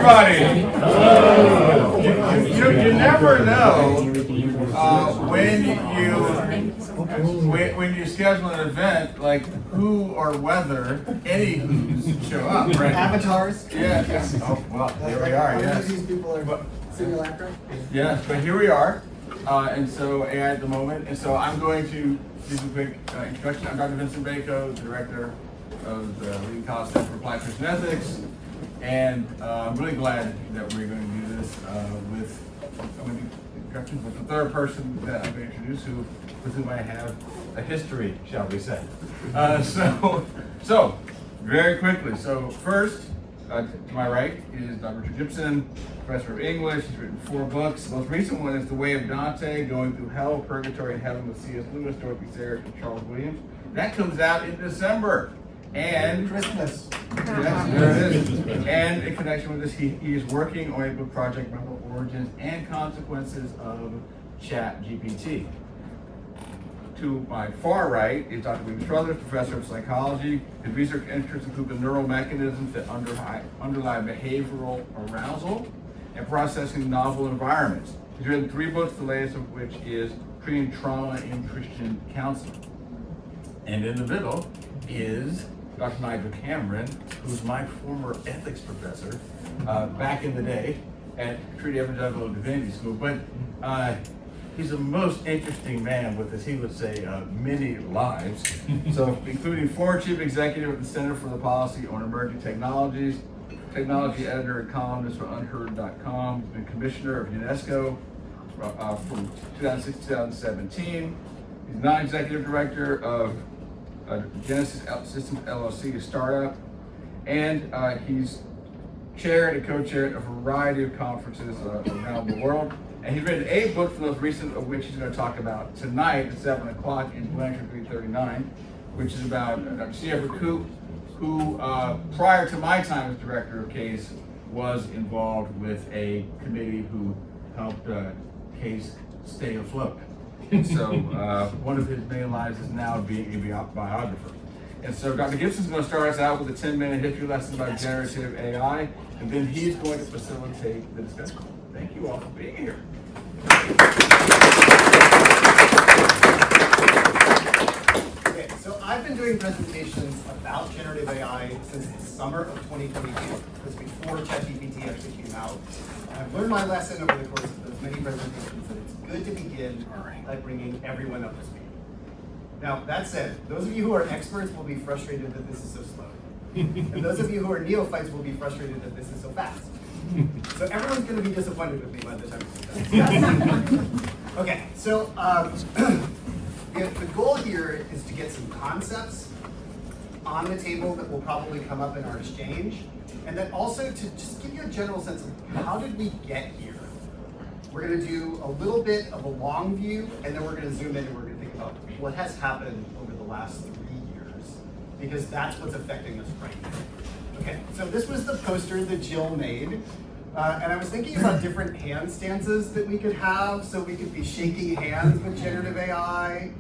everybody. You never know when you schedule an event, like who or whether any who's show up, right? Avatars. Yeah. Oh, well, there we are. Yes. These people are simulacra. Yes, but here we are, and so AI at the moment, and so I'm going to do a quick introduction. I'm Dr. Vincent Bacon, Director of the Wheaton College Center for Applied Christian Ethics, and I'm really glad that we're going to do this with the third person that I'm going to introduce, with whom I have a history, shall we say. So very quickly. So first, to my right is Dr. Gibson, professor of English. He's written 4 books. The most recent one is The Way of Dante, Going Through Hell, Purgatory, and Heaven with C.S. Lewis, Dorothy Sayers, and Charles Williams. That comes out in December. And Christmas. Yes, there it is. And in connection with this, he is working on a book project about the origins and consequences of ChatGPT. To my far right is Dr. William Struthers, professor of psychology. His research interests include the neural mechanisms that underlie behavioral arousal and processing novel environments. He's written 3 books, the latest of which is Treating Trauma in Christian Counseling. And in the middle is Dr. Nigel M, who's my former ethics professor back in the day at Trinity Evangelical Divinity School. But he's a most interesting man with, as he would say, many lives. So, including former chief executive at the Center for the Policy on Emerging Technologies, technology editor and columnist for Unheard.com. He's been commissioner of UNESCO from 2006 to 2017. He's non-executive director of Genesis Systems LLC, a startup, and he's chaired and co-chaired a variety of conferences around the world. And he's written 8 books, the most recent of which he's going to talk about tonight at 7 o'clock in Blanchard 339, which is about Dr. C.F. Recruit, who prior to my time as director of CASE was involved with a committee who helped CASE stay afloat. And so one of his main lives is now being a biographer. And so Dr. Gibson's going to start us out with a 10-minute history lesson about generative AI, and then he's going to facilitate the discussion. Thank you all for being here. Okay, so I've been doing presentations about generative AI since the summer of 2022. It was before ChatGPT actually came out. And I've learned my lesson over the course of those many presentations that it's good to begin by bringing everyone up to speed. Now, that said, those of you who are experts will be frustrated that this is so slow. And those of you who are neophytes will be frustrated that this is so fast. So everyone's going to be disappointed with me by the time it's done. Okay, so the goal here is to get some concepts on the table that will probably come up in our exchange, and then also to just give you a general sense of how did we get here. We're going to do a little bit of a long view, and then we're going to zoom in and we're going to think about what has happened over the last 3 years, because that's what's affecting us right now. Okay, so this was the poster that Jill made, and I was thinking about different hand stances that we could have, so we could be shaking hands with generative AI.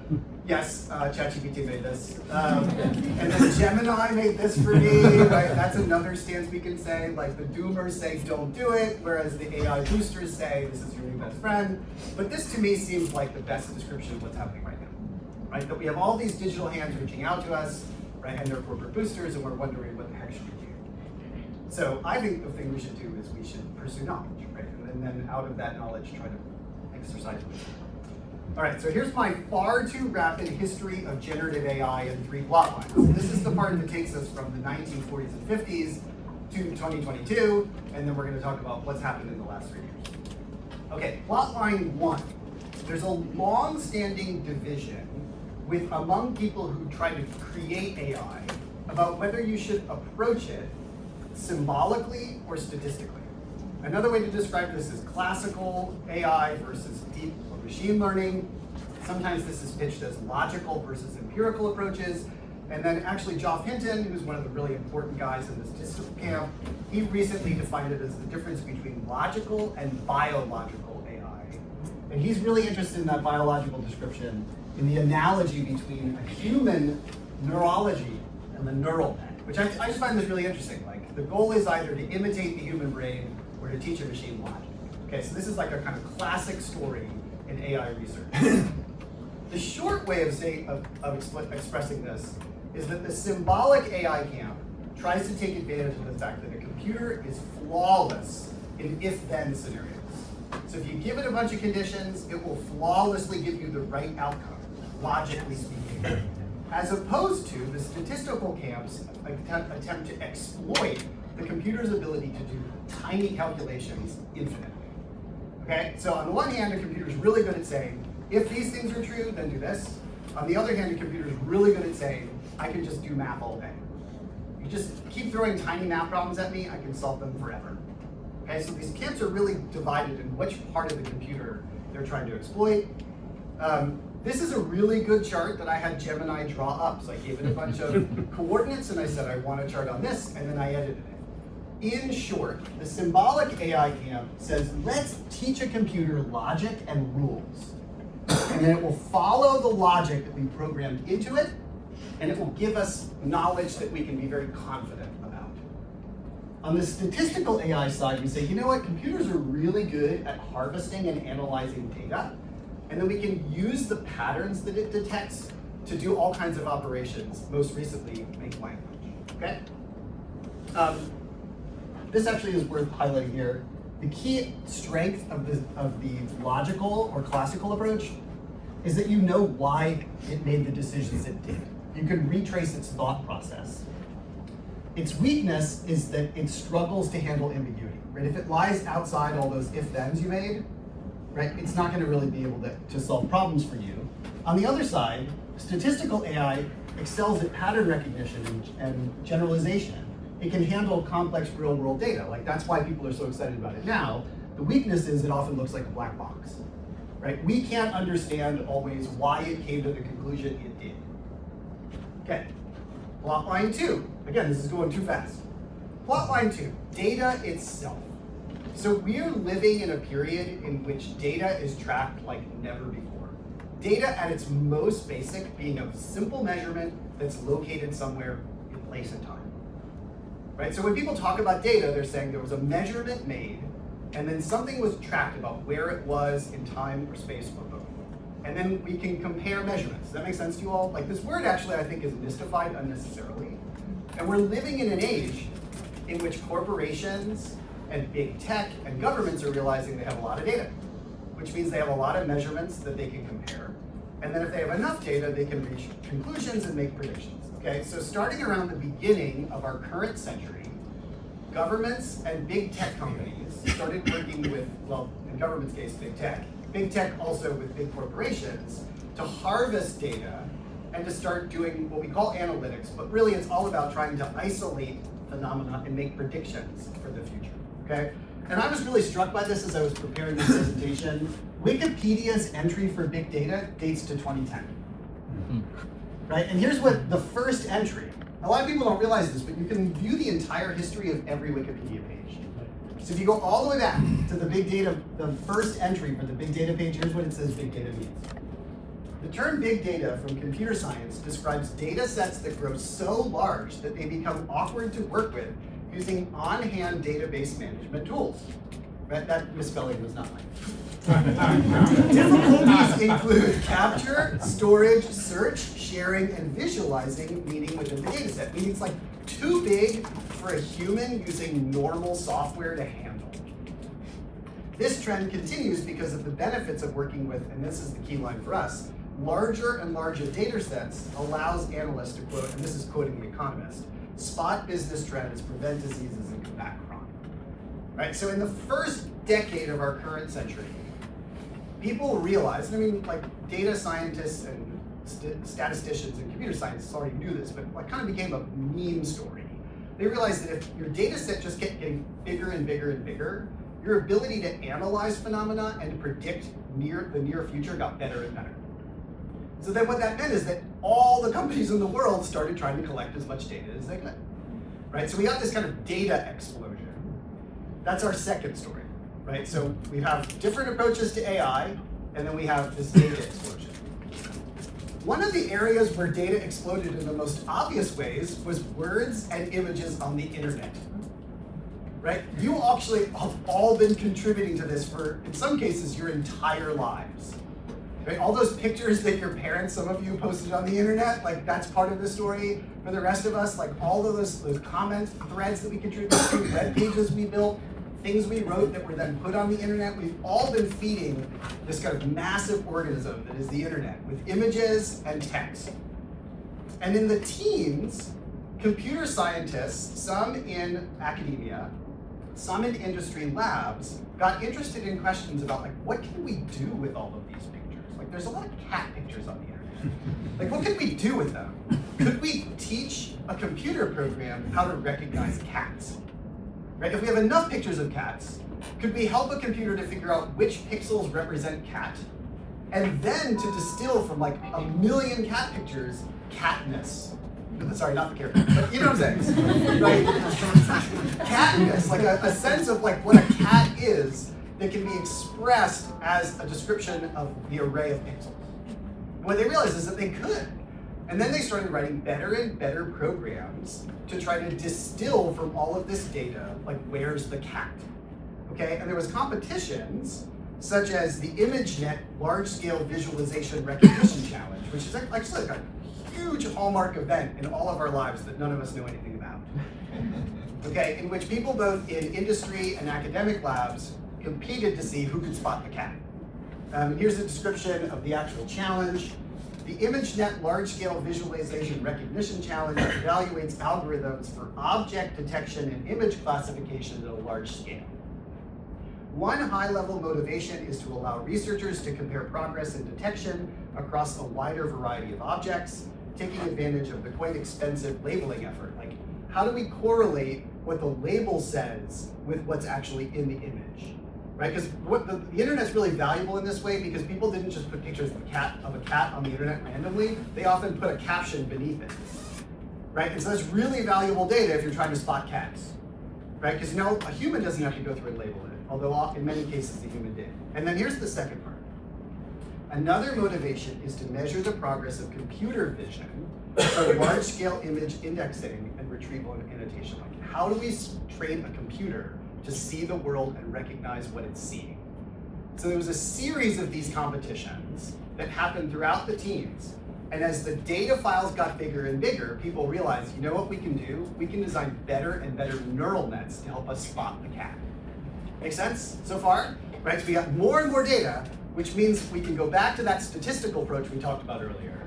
Yes, ChatGPT made this. And then Gemini made this for me, right? That's another stance we can say. Like the doomers say, don't do it, whereas the AI boosters say, this is your new best friend. But this to me seems like the best description of what's happening right now, right? That we have all these digital hands reaching out to us, right? And they're corporate boosters, and we're wondering what the heck should we do? So I think the thing we should do is we should pursue knowledge, right? And then out of that knowledge, try to exercise wisdom. All right, so here's my far too rapid history of generative AI in 3 plot lines. This is the part that takes us from the 1940s and 50s to 2022, and then we're going to talk about what's happened in the last 3 years. Okay, plot line 1. There's a long-standing division among people who try to create AI about whether you should approach it symbolically or statistically. Another way to describe this is classical AI versus deep machine learning. Sometimes this is pitched as logical versus empirical approaches. And then actually Geoff Hinton, who's one of the really important guys in this statistical camp, he recently defined it as the difference between logical and biological AI. And he's really interested in that biological description in the analogy between a human neurology and the neural net, which I just find this really interesting. Like, The goal is either to imitate the human brain or to teach a machine logic. Okay, so this is like a kind of classic story in AI research. The short way of expressing this is that the symbolic AI camp tries to take advantage of the fact that a computer is flawless in if-then scenarios. So if you give it a bunch of conditions, it will flawlessly give you the right outcome, logically speaking. As opposed to the statistical camps attempt to exploit the computer's ability to do tiny calculations infinitely. Okay, so on the one hand, a computer is really good at saying, if these things are true, then do this. On the other hand, a computer is really good at saying, I can just do math all day. You just keep throwing tiny math problems at me, I can solve them forever. Okay, so these camps are really divided in which part of the computer they're trying to exploit. This is a really good chart that I had Gemini draw up. So I gave it a bunch of coordinates and I said, I want a chart on this, and then I edited it. In short, the symbolic AI camp says, let's teach a computer logic and rules. And then it will follow the logic that we programmed into it, and it will give us knowledge that we can be very confident about. On the statistical AI side, we say, you know what, computers are really good at harvesting and analyzing data, and then we can use the patterns that it detects to do all kinds of operations, most recently, make language, okay? This actually is worth highlighting here. The key strength of the logical or classical approach is that you know why it made the decisions it did. You can retrace its thought process. Its weakness is that it struggles to handle ambiguity, right? If it lies outside all those if-thens you made, right, it's not gonna really be able to solve problems for you. On the other side, statistical AI excels at pattern recognition and generalization. It can handle complex real-world data. Like, that's why people are so excited about it now. The weakness is it often looks like a black box, right? We can't understand always why it came to the conclusion it did. Okay, plot line 2. Again, this is going too fast. Plot line 2, data itself. So we're living in a period in which data is tracked like never before. Data at its most basic being a simple measurement that's located somewhere in place and time. Right, so when people talk about data, they're saying there was a measurement made, and then something was tracked about where it was in time or space or both. And then we can compare measurements. Does that make sense to you all? Like, this word actually, I think, is mystified unnecessarily. And we're living in an age in which corporations and big tech and governments are realizing they have a lot of data, which means they have a lot of measurements that they can compare. And then if they have enough data, they can reach conclusions and make predictions. Okay, so starting around the beginning of our current century, governments and big tech companies started working with, well, in government's case, big tech also with big corporations, to harvest data and to start doing what we call analytics, but really it's all about trying to isolate phenomena and make predictions for the future, okay? And I was really struck by this as I was preparing this presentation. Wikipedia's entry for big data dates to 2010. Right, and here's what the first entry. A lot of people don't realize this, but you can view the entire history of every Wikipedia page. So if you go all the way back to the big data, the first entry for the big data page, here's what it says big data means. The term big data from computer science describes data sets that grow so large that they become awkward to work with using on-hand database management tools. Right, that misspelling was not mine. Difficulties include capture, storage, search, sharing, and visualizing meaning within the data set. Meaning it's like too big for a human using normal software to handle. This trend continues because of the benefits of working with, and this is the key line for us, larger and larger data sets allows analysts to quote, and this is quoting The Economist, spot business trends, prevent diseases, and combat crime. Right, so in the first decade of our current century, people realized, I mean, like data scientists and statisticians and computer scientists already knew this, but it kind of became a meme story. They realized that if your data set just kept getting bigger and bigger and bigger, your ability to analyze phenomena and to predict the near future got better and better. So then what that meant is that all the companies in the world started trying to collect as much data as they could. Right, so we got this kind of data explosion. That's our second story, right? So we have different approaches to AI, and then we have this data explosion. One of the areas where data exploded in the most obvious ways was words and images on the internet. Right? You actually have all been contributing to this for, in some cases, your entire lives. Right? All those pictures that your parents, some of you posted on the internet, like that's part of the story. For the rest of us, like all of those comment threads that we contributed to, web pages we built, things we wrote that were then put on the internet, we've all been feeding this kind of massive organism that is the internet with images and text. And in the teens, computer scientists, some in academia, some in industry labs, got interested in questions about like, what can we do with all of these pictures? Like there's a lot of cat pictures on the internet. Like what could we do with them? Could we teach a computer program how to recognize cats? Right? If we have enough pictures of cats, could we help a computer to figure out which pixels represent cat? And then to distill from like 1 million cat pictures, catness. Sorry, not the character, but you know what I'm saying, right? Catness, like a sense of like what a cat is that can be expressed as a description of the array of pixels. And what they realized is that they could. And then they started writing better and better programs to try to distill from all of this data, like where's the cat, okay? And there was competitions such as the ImageNet Large-Scale Visualization Recognition Challenge, which is actually like a huge hallmark event in all of our lives that none of us know anything about. Okay, in which people both in industry and academic labs competed to see who could spot the cat. Here's a description of the actual challenge. The ImageNet Large-Scale Visualization Recognition Challenge evaluates algorithms for object detection and image classification at a large scale. One high-level motivation is to allow researchers to compare progress in detection across a wider variety of objects, taking advantage of the quite expensive labeling effort. Like, how do we correlate what the label says with what's actually in the image? Right? Because what the internet's really valuable in this way because people didn't just put pictures of a cat on the internet randomly. They often put a caption beneath it. Right? And so that's really valuable data if you're trying to spot cats. Right? Because a human doesn't have to go through and label it, although in many cases the human did. And then here's the second part. Another motivation is to measure the progress of computer vision for large-scale image indexing and retrieval and annotation. Like, how do we train a computer to see the world and recognize what it's seeing? So there was a series of these competitions that happened throughout the teens. And as the data files got bigger and bigger, people realized, you know what we can do? We can design better and better neural nets to help us spot the cat. Make sense so far? Right, so we got more and more data, which means we can go back to that statistical approach we talked about earlier.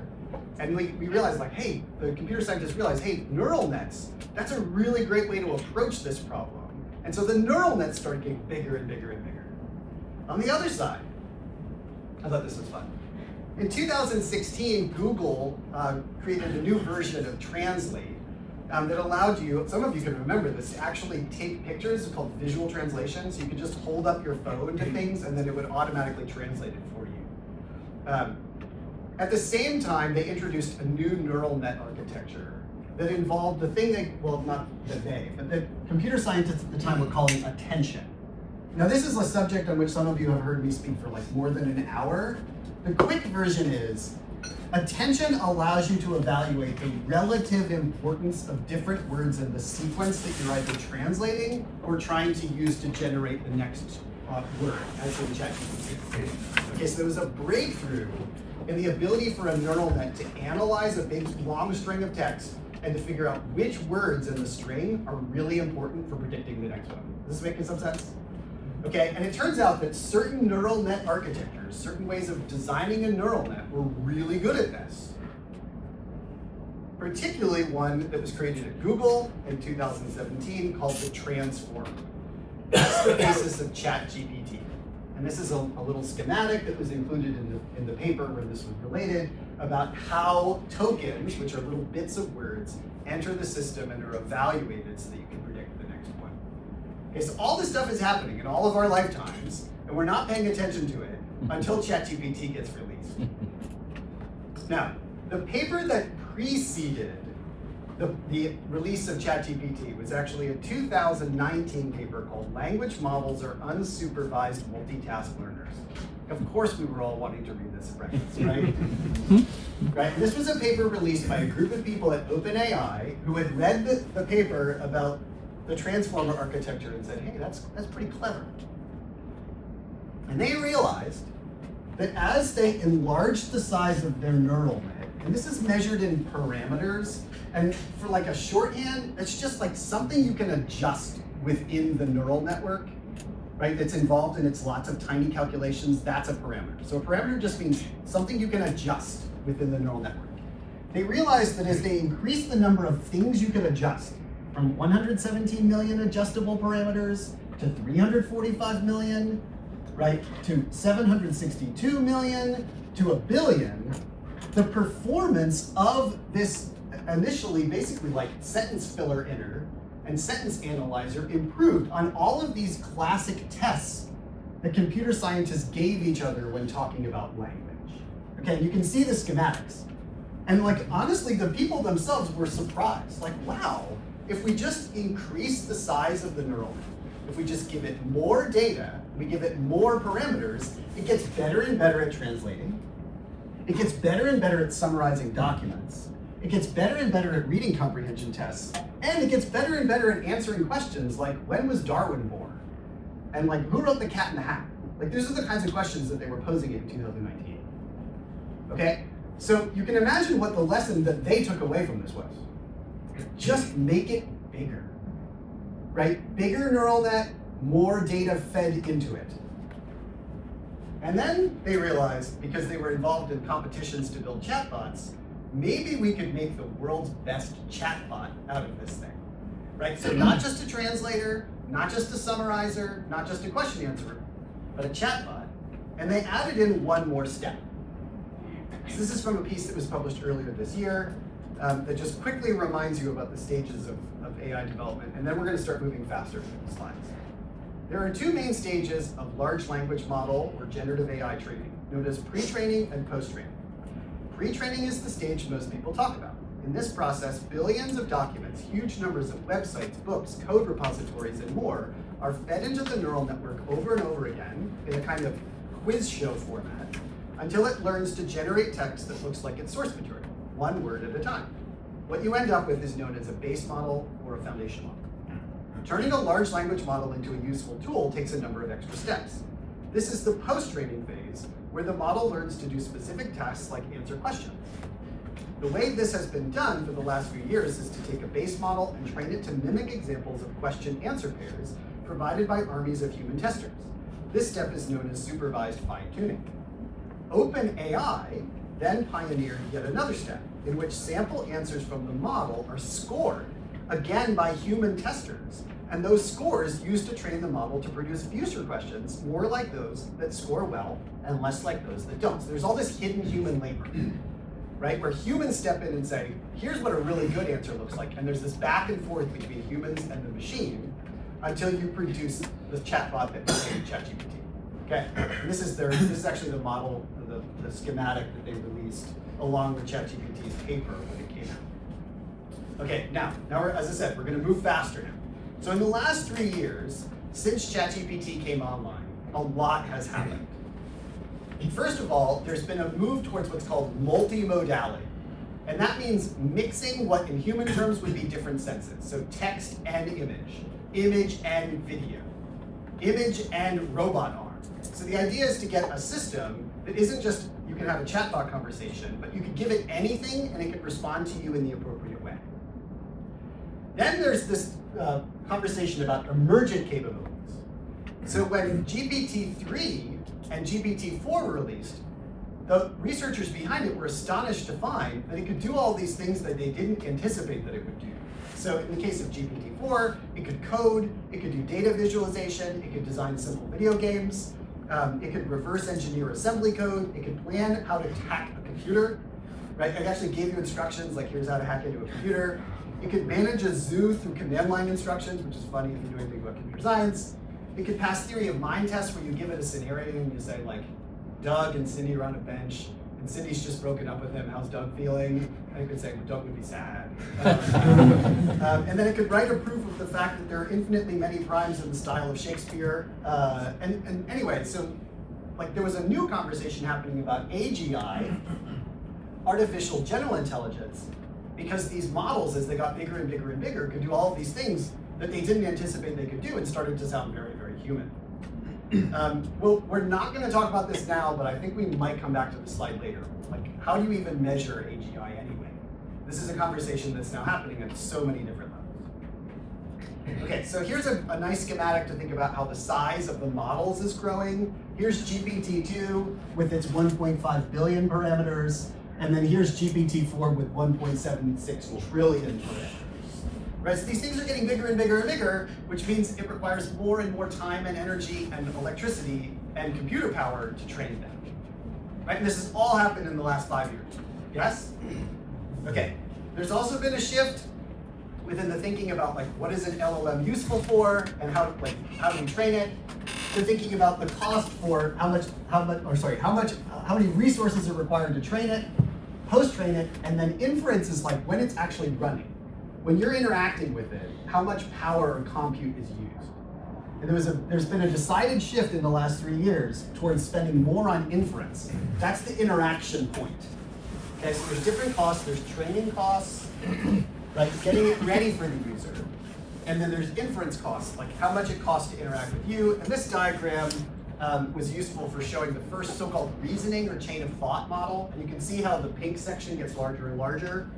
And we realized like, hey, the computer scientists realized, hey, neural nets, that's a really great way to approach this problem. And so the neural nets started getting bigger and bigger and bigger. On the other side, I thought this was fun. In 2016, Google created a new version of Translate that allowed you, some of you can remember this, to actually take pictures. It's called visual translation. So you could just hold up your phone to things and then it would automatically translate it for you. At the same time, they introduced a new neural net architecture that involved the thing not that they, but the computer scientists at the time were calling attention. Now this is a subject on which some of you have heard me speak for like more than an hour. The quick version is, attention allows you to evaluate the relative importance of different words in the sequence that you're either translating or trying to use to generate the next word, as in ChatGPT. Okay, so there was a breakthrough in the ability for a neural net to analyze a big long string of text and to figure out which words in the string are really important for predicting the next one. Is this making some sense? Okay, and it turns out that certain neural net architectures, certain ways of designing a neural net were really good at this. Particularly one that was created at Google in 2017 called the transformer. That's the basis of ChatGPT. And this is a little schematic that was included in the paper where this was related about how tokens, which are little bits of words, enter the system and are evaluated so that you can predict the next one. Okay, so all this stuff is happening in all of our lifetimes, and we're not paying attention to it until ChatGPT gets released. Now, the paper that preceded the release of ChatGPT was actually a 2019 paper called Language Models Are Unsupervised Multitask Learners. Of course we were all wanting to read this at breakfast, right? right? And this was a paper released by a group of people at OpenAI who had read the paper about the transformer architecture and said, hey, that's pretty clever. And they realized that as they enlarged the size of their neural net, and this is measured in parameters, and for like a shorthand, it's just like something you can adjust within the neural network, right? That's involved in its lots of tiny calculations, that's a parameter. So a parameter just means something you can adjust within the neural network. They realized that as they increased the number of things you could adjust, from 117 million adjustable parameters to 345 million, right, to 762 million to a billion, the performance of this initially basically like sentence filler inner and sentence analyzer improved on all of these classic tests that computer scientists gave each other when talking about language. Okay, you can see the schematics. And like, honestly, the people themselves were surprised. Like, wow, if we just increase the size of the neural net, if we just give it more data, we give it more parameters, it gets better and better at translating. It gets better and better at summarizing documents. It gets better and better at reading comprehension tests. And it gets better and better at answering questions like, when was Darwin born? And like, who wrote The Cat in the Hat? Like, these are the kinds of questions that they were posing in 2019. Okay? So you can imagine what the lesson that they took away from this was. Just make it bigger, right? Bigger neural net, more data fed into it. And then they realized, because they were involved in competitions to build chatbots, maybe we could make the world's best chatbot out of this thing, right? So not just a translator, not just a summarizer, not just a question answerer, but a chatbot. And they added in one more step. So this is from a piece that was published earlier this year that just quickly reminds you about the stages of AI development, and then we're going to start moving faster through the slides. There are two main stages of large language model or generative AI training, known as pre-training and post-training. Pre-training is the stage most people talk about. In this process, billions of documents, huge numbers of websites, books, code repositories, and more are fed into the neural network over and over again in a kind of quiz show format until it learns to generate text that looks like its source material, one word at a time. What you end up with is known as a base model or a foundation model. Turning a large language model into a useful tool takes a number of extra steps. This is the post-training phase, where the model learns to do specific tasks like answer questions. The way this has been done for the last few years is to take a base model and train it to mimic examples of question-answer pairs provided by armies of human testers. This step is known as supervised fine-tuning. OpenAI then pioneered yet another step, in which sample answers from the model are scored, again by human testers, and those scores used to train the model to produce future questions more like those that score well and less like those that don't. So there's all this hidden human labor, right? Where humans step in and say, here's what a really good answer looks like, and there's this back and forth between humans and the machine until you produce the chatbot that became ChatGPT. Okay, and this is actually the model, the schematic that they released along with ChatGPT's paper when it came out. Okay, now we're, as I said, we're going to move faster now. So in the last 3 years, since ChatGPT came online, a lot has happened. First of all, there's been a move towards what's called multimodality. And that means mixing what in human terms would be different senses. So text and image and video, image and robot arm. So the idea is to get a system that isn't just, you can have a chatbot conversation, but you could give it anything and it could respond to you in the appropriate way. Then there's this conversation about emergent capabilities. So when GPT-3 and GPT-4 were released, the researchers behind it were astonished to find that it could do all these things that they didn't anticipate that it would do. So in the case of GPT-4, it could code, it could do data visualization, it could design simple video games, it could reverse engineer assembly code, it could plan how to hack a computer, right? It actually gave you instructions like here's how to hack into a computer. It could manage a zoo through command line instructions, which is funny if you know anything about computer science. It could pass theory of mind tests where you give it a scenario and you say like, Doug and Cindy are on a bench, and Cindy's just broken up with him, how's Doug feeling? And it could say, well, Doug would be sad. And then it could write a proof of the fact that there are infinitely many primes in the style of Shakespeare. And anyway, so like there was a new conversation happening about AGI, artificial general intelligence because these models, as they got bigger and bigger and bigger, could do all of these things that they didn't anticipate they could do and started to sound very, very human. Well, we're not going to talk about this now, but I think we might come back to this slide later. Like, how do you even measure AGI anyway? This is a conversation that's now happening at so many different levels. Okay, so here's a nice schematic to think about how the size of the models is growing. Here's GPT-2 with its 1.5 billion parameters, and then here's GPT-4 with 1.76 trillion parameters. Right, so these things are getting bigger and bigger and bigger, which means it requires more and more time and energy and electricity and computer power to train them. Right, and this has all happened in the last 5 years. Yes? Okay, there's also been a shift within the thinking about like what is an LLM useful for and how do we train it, to thinking about the cost for how many resources are required to train it, post-train it, and then inference is like when it's actually running. When you're interacting with it, how much power or compute is used. And there's been a decided shift in the last 3 years towards spending more on inference. That's the interaction point. Okay, so there's different costs. There's training costs, right? Getting it ready for the user. And then there's inference costs, like how much it costs to interact with you. And this diagram was useful for showing the first so-called reasoning or chain of thought model. And you can see how the pink section gets larger and larger.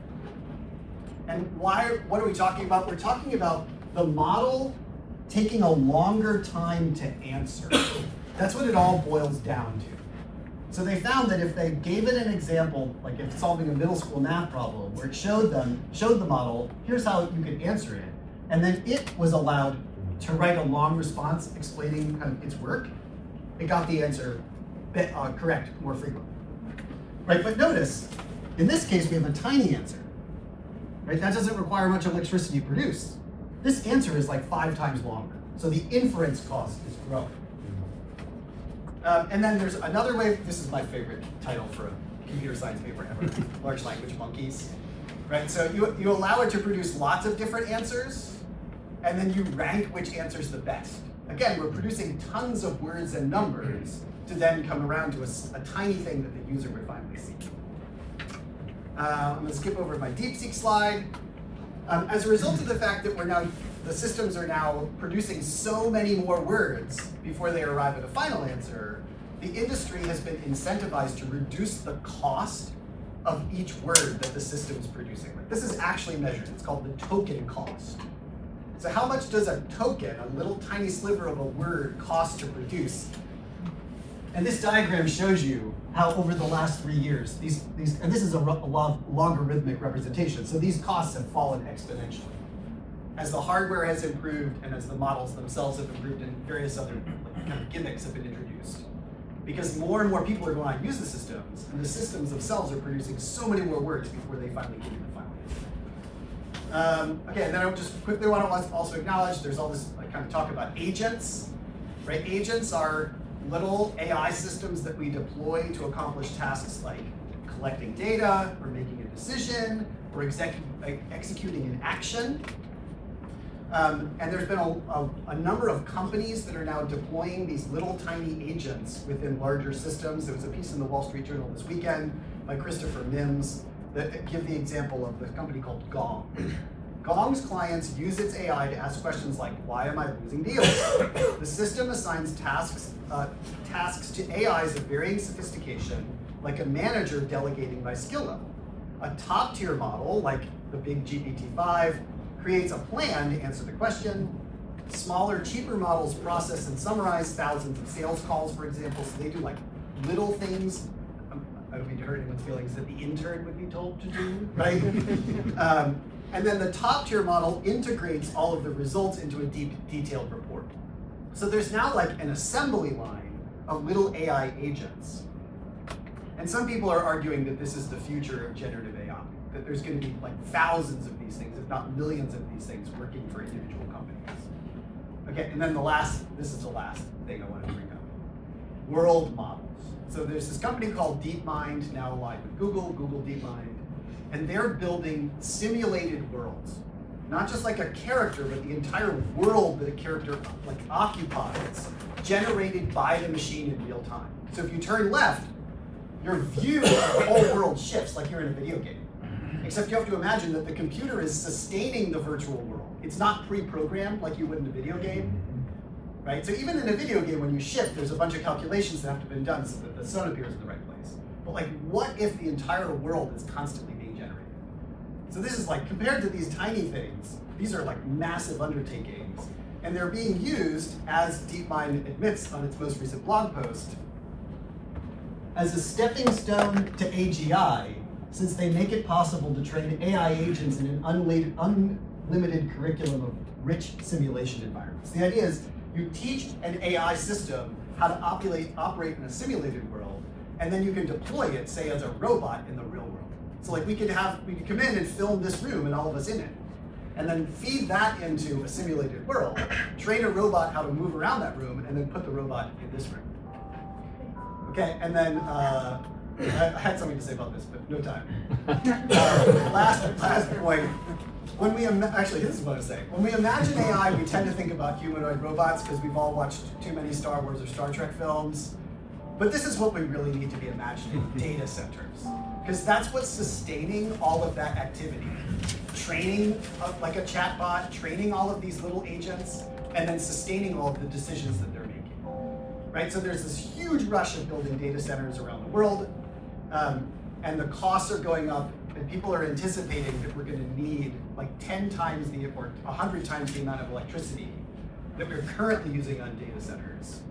And what are we talking about? We're talking about the model taking a longer time to answer. That's what it all boils down to. So they found that if they gave it an example, like if solving a middle school math problem, where it showed the model, here's how you could answer it, and then it was allowed to write a long response explaining kind of its work, it got the answer correct more frequently. Right, but notice, in this case, we have a tiny answer. Right? That doesn't require much electricity produced. This answer is like 5 times longer. So the inference cost is growing. And then there's another way, this is my favorite title for a computer science paper ever, large language monkeys. Right? So you allow it to produce lots of different answers, and then you rank which answer is the best. Again, we're producing tons of words and numbers to then come around to a tiny thing that the user would finally see. I'm going to skip over my DeepSeek slide. As a result of the fact that the systems are now producing so many more words before they arrive at a final answer, the industry has been incentivized to reduce the cost of each word that the system is producing. This is actually measured. It's called the token cost. So how much does a token, a little tiny sliver of a word, cost to produce? And this diagram shows you how over the last 3 years, and this is a logarithmic representation, so these costs have fallen exponentially. As the hardware has improved and as the models themselves have improved and various other kind of gimmicks have been introduced. Because more and more people are going out and use the systems, and the systems themselves are producing so many more words before they finally give you the final answer. Okay, and then I just quickly want to also acknowledge there's all this kind of talk about agents, right? Agents are little AI systems that we deploy to accomplish tasks like collecting data, or making a decision, or executing an action. And there's been a number of companies that are now deploying these little tiny agents within larger systems. There was a piece in the Wall Street Journal this weekend by Christopher Mims that give the example of the company called Gong. Gong's clients use its AI to ask questions like, why am I losing deals? The system assigns tasks to AIs of varying sophistication, like a manager delegating by skill level. A top-tier model, like the big GPT-5, creates a plan to answer the question. Smaller, cheaper models process and summarize thousands of sales calls, for example, so they do like little things. I don't mean to hurt anyone's feelings that the intern would be told to do, right? And then the top-tier model integrates all of the results into a detailed report. So there's now like an assembly line of little AI agents. And some people are arguing that this is the future of generative AI, that there's going to be like thousands of these things, if not millions of these things working for individual companies. Okay, and then this is the last thing I want to bring up. World models. So there's this company called DeepMind, now aligned with Google DeepMind, and they're building simulated worlds. Not just like a character, but the entire world that a character like occupies, generated by the machine in real time. So if you turn left, your view of the whole world shifts like you're in a video game. Except you have to imagine that the computer is sustaining the virtual world. It's not pre-programmed like you would in a video game, right? So even in a video game, when you shift, there's a bunch of calculations that have to be done so that the sun appears in the right place. But like, what if the entire world is constantly being generated? So this is like, compared to these tiny things, these are like massive undertakings. And they're being used, as DeepMind admits on its most recent blog post, as a stepping stone to AGI, since they make it possible to train AI agents in an unlimited curriculum of rich simulation environments. The idea is you teach an AI system how to operate in a simulated world, and then you can deploy it, say, as a robot in the real world. So like we could come in and film this room and all of us in it, and then feed that into a simulated world, train a robot how to move around that room, and then put the robot in this room. Okay, and then I had something to say about this, but no time. Last point. When we actually, this is what I was saying. When we imagine AI, we tend to think about humanoid robots because we've all watched too many Star Wars or Star Trek films. But this is what we really need to be imagining: data centers, because that's what's sustaining all of that activity. Training like a chatbot, training all of these little agents, and then sustaining all of the decisions that they're making. Right. So there's this huge rush of building data centers around the world. And the costs are going up, and people are anticipating that we're going to need like 10 times or 100 times the amount of electricity that we're currently using on data centers.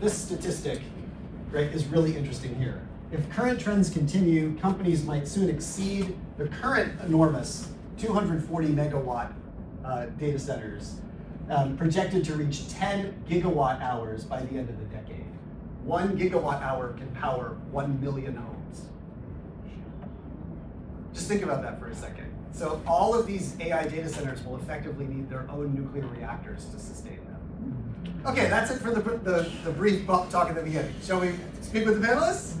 This statistic, right, is really interesting here. If current trends continue, companies might soon exceed the current enormous 240 megawatt data centers, projected to reach 10 gigawatt hours by the end of the decade. 1 gigawatt hour can power 1 million homes. Just think about that for a second. So all of these AI data centers will effectively need their own nuclear reactors to sustain them. Okay, that's it for the brief talk at the beginning. Shall we speak with the panelists?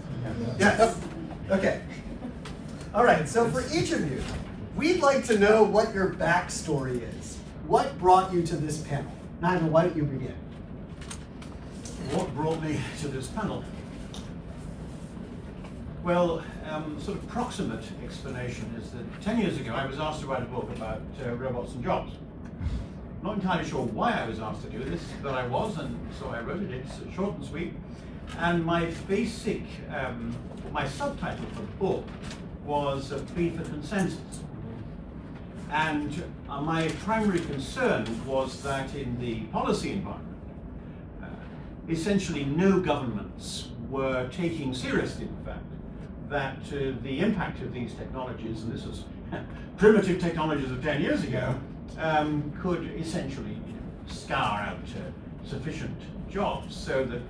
Yes. Okay. All right, so for each of you, we'd like to know what your backstory is. What brought you to this panel? Nigel, why don't you begin? What brought me to this panel? Well, sort of proximate explanation is that 10 years ago I was asked to write a book about robots and jobs. Not entirely sure why I was asked to do this, but I was, and so I wrote it. It's short and sweet. And my basic, my subtitle for the book was a plea for consensus. And my primary concern was that in the policy environment, essentially no governments were taking seriously the fact that the impact of these technologies, and this was primitive technologies of 10 years ago, could essentially scour out sufficient jobs so that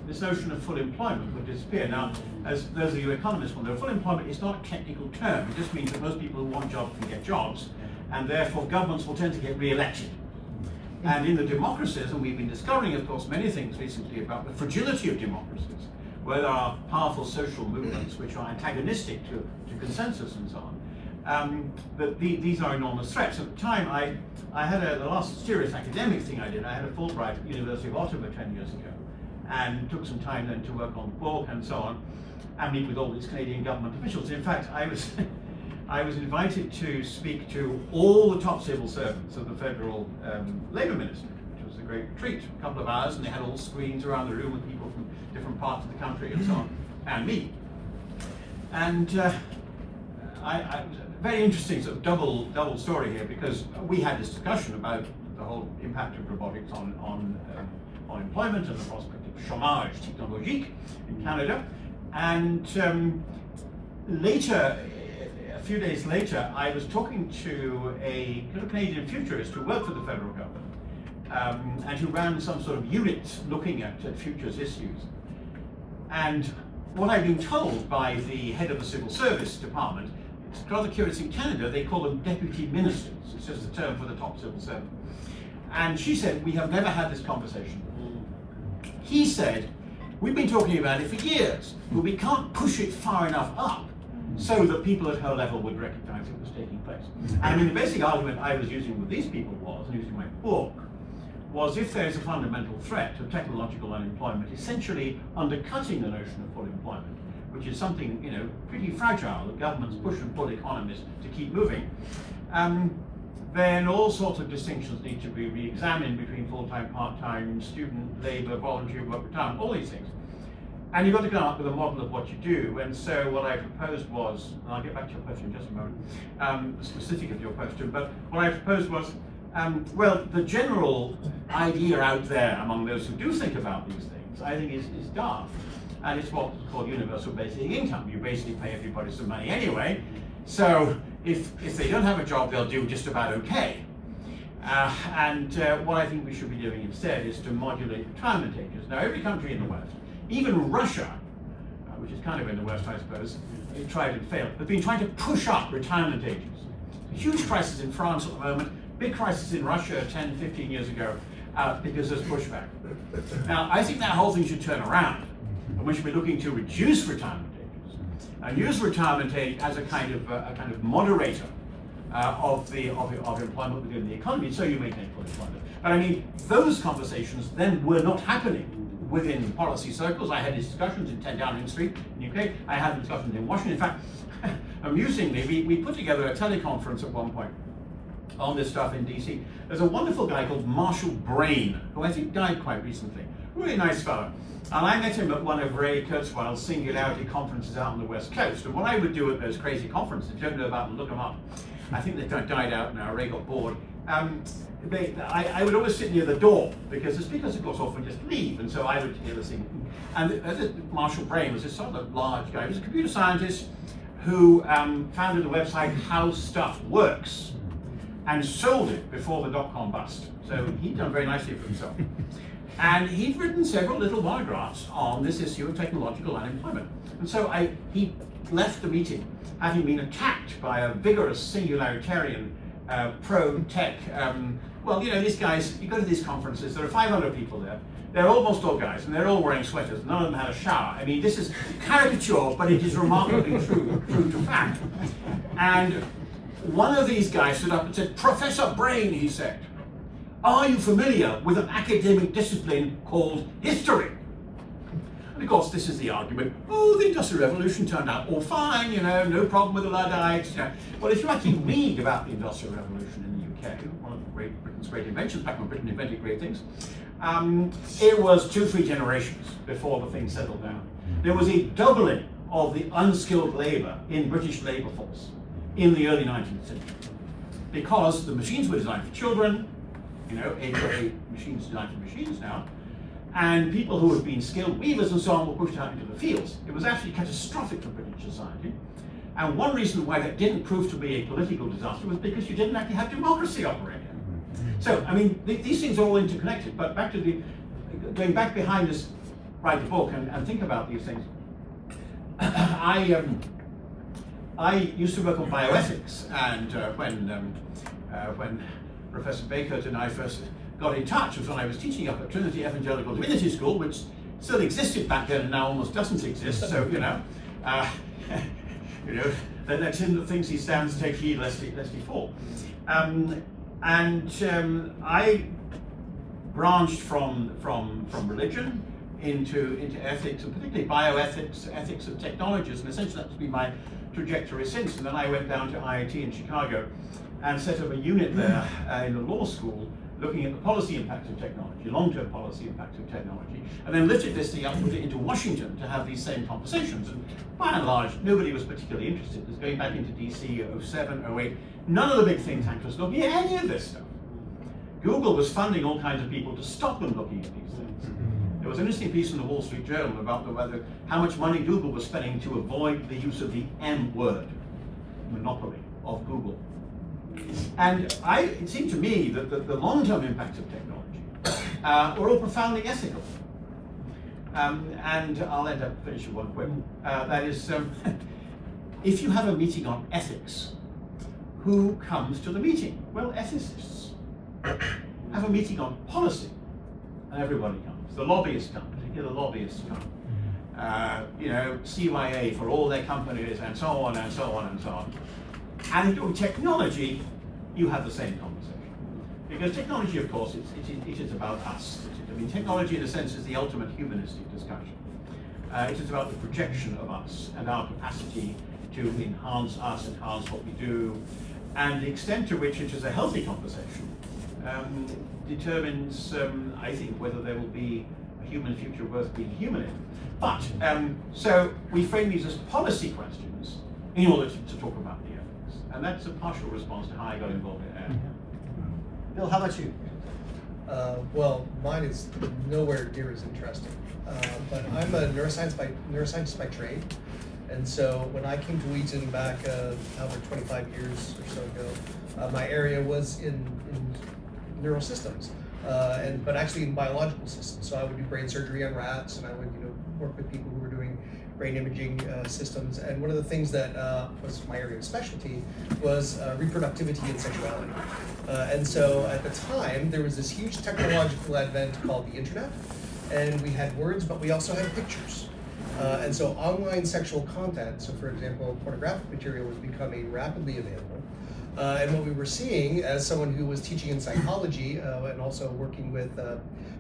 this notion of full employment would disappear. Now, as those of you economists will know, full employment is not a technical term. It just means that most people who want jobs can get jobs, and therefore governments will tend to get re-elected. And in the democracies, and we've been discovering, of course, many things recently about the fragility of democracies, where there are powerful social movements which are antagonistic to consensus and so on, but these are enormous threats. At the time, I had the last serious academic thing I did, I had a Fulbright at the University of Ottawa 10 years ago, and took some time then to work on the book and so on, and meet with all these Canadian government officials. In fact, I was I was invited to speak to all the top civil servants of the federal Labour Ministry, which was a great treat. A couple of hours, and they had all screens around the room with people from different parts of the country and so on, and me. And I was a very interesting sort of double story here, because we had this discussion about the whole impact of robotics on employment and the prospect of chômage technologique in Canada. And later, a few days later, I was talking to a Canadian futurist who worked for the federal government and who ran some sort of unit looking at futures issues. And what I've been told by the head of the civil service department, it's rather curious, in Canada they call them deputy ministers. It's just a term for the top civil servant. And she said, we have never had this conversation. He said, we've been talking about it for years, but we can't push it far enough up so that people at her level would recognize it was taking place. And I mean, the basic argument I was using with these people was, and using my book, was if there's a fundamental threat of technological unemployment, essentially undercutting the notion of full employment, which is something, you know, pretty fragile, that governments push and pull economies to keep moving, then all sorts of distinctions need to be re-examined between full-time, part-time, student, labour, voluntary work, retirement, all these things. And you've got to come up with a model of what you do. And so what I proposed was, and I'll get back to your question in just a moment, the specific of your question, but what I proposed was, well, the general idea out there among those who do think about these things, I think is daft. And it's what's called universal basic income. You basically pay everybody some money anyway. So if they don't have a job, they'll do just about okay. What I think we should be doing instead is to modulate retirement ages. Now, every country in the West, even Russia, which is kind of in the West, I suppose, it tried and failed, have been trying to push up retirement ages. A huge crisis in France at the moment, big crisis in Russia 10, 15 years ago, because there's pushback. Now, I think that whole thing should turn around, and we should be looking to reduce retirement ages, and use retirement age as a kind of moderator of employment within the economy, so you maintain full employment. But I mean, those conversations then were not happening within policy circles. I had discussions in 10 Downing Street in the UK. I had discussions in Washington. In fact, amusingly, we put together a teleconference at one point on this stuff in DC. There's a wonderful guy called Marshall Brain, who I think died quite recently. Really nice fellow. And I met him at one of Ray Kurzweil's Singularity conferences out on the West Coast. And what I would do at those crazy conferences, if you don't know about them, look them up. I think they've died out now. Ray got bored. I would always sit near the door because the speakers, of course, often just leave, and so I would hear the thing. And Marshall Brain was this sort of large guy. He was a computer scientist who founded the website How Stuff Works and sold it before the dot-com bust. So he'd done very nicely for himself. And he'd written several little monographs on this issue of technological unemployment. And so he left the meeting having been attacked by a vigorous singularitarian pro-tech. Well, you know, these guys, you go to these conferences, there are 500 people there. They're almost all guys, and they're all wearing sweaters. None of them had a shower. I mean, this is caricature, but it is remarkably true to fact. And one of these guys stood up and said, "Professor Brain," he said, "are you familiar with an academic discipline called history?" And of course, this is the argument, oh, the Industrial Revolution turned out all fine, you know, no problem with the Luddites. You know. Well, if you actually read about the Industrial Revolution in the UK, one of Britain's great inventions, back when Britain invented great things, it was 2-3 generations before the thing settled down. There was a doubling of the unskilled labour in British labour force in the early 19th century, because the machines were designed for children, you know, machines designed for machines now, and people who had been skilled weavers and so on were pushed out into the fields. It was actually catastrophic for British society. And one reason why that didn't prove to be a political disaster was because you didn't actually have democracy operating. So, I mean, these things are all interconnected. But back to going back behind this, write the book and think about these things. I used to work on bioethics, and when Professor Baker and I first got in touch was when I was teaching up at Trinity Evangelical Divinity School, which still existed back then and now almost doesn't exist. So that's in the things he stands, take heed lest he fall. I branched from religion into ethics, and particularly bioethics, ethics of technologies, and essentially that's been my trajectory since. And then I went down to IIT in Chicago and set up a unit there in the law school looking at the policy impact of technology, long-term policy impact of technology, and then lifted this thing up and put it into Washington to have these same conversations. And by and large, nobody was particularly interested. It was going back into DC 07, 08. None of the big think tanks was looking at any of this stuff. Google was funding all kinds of people to stop them looking at these things. There was an interesting piece in the Wall Street Journal about how much money Google was spending to avoid the use of the M word, monopoly of Google. And it seemed to me that the long-term impacts of technology were all profoundly ethical. And I'll end up finishing one quick. That is, if you have a meeting on ethics, who comes to the meeting? Well, ethicists. Have a meeting on policy, and everybody comes. The lobbyists come, particularly the lobbyists come. CYA for all their companies, and so on, and so on, and so on. And on technology, you have the same conversation. Because technology, of course, it is about us. I mean, technology, in a sense, is the ultimate humanistic discussion. It is about the projection of us and our capacity to enhance us, enhance what we do, and the extent to which it is a healthy conversation determines, I think, whether there will be a human future worth being human in. But, so we frame these as policy questions in order to talk about the ethics. And that's a partial response to how I got involved in AI. Bill, how about you? Well, mine is nowhere near as interesting. But I'm a neuroscientist by trade. And so when I came to Wheaton back over 25 years or so ago, my area was in neural systems, but actually in biological systems. So I would do brain surgery on rats, and I would work with people who were doing brain imaging systems. And one of the things that was my area of specialty was reproductivity and sexuality. And so at the time, there was this huge technological advent called the internet, and we had words, but we also had pictures. And so online sexual content, so for example, pornographic material was becoming rapidly available. And what we were seeing as someone who was teaching in psychology and also working with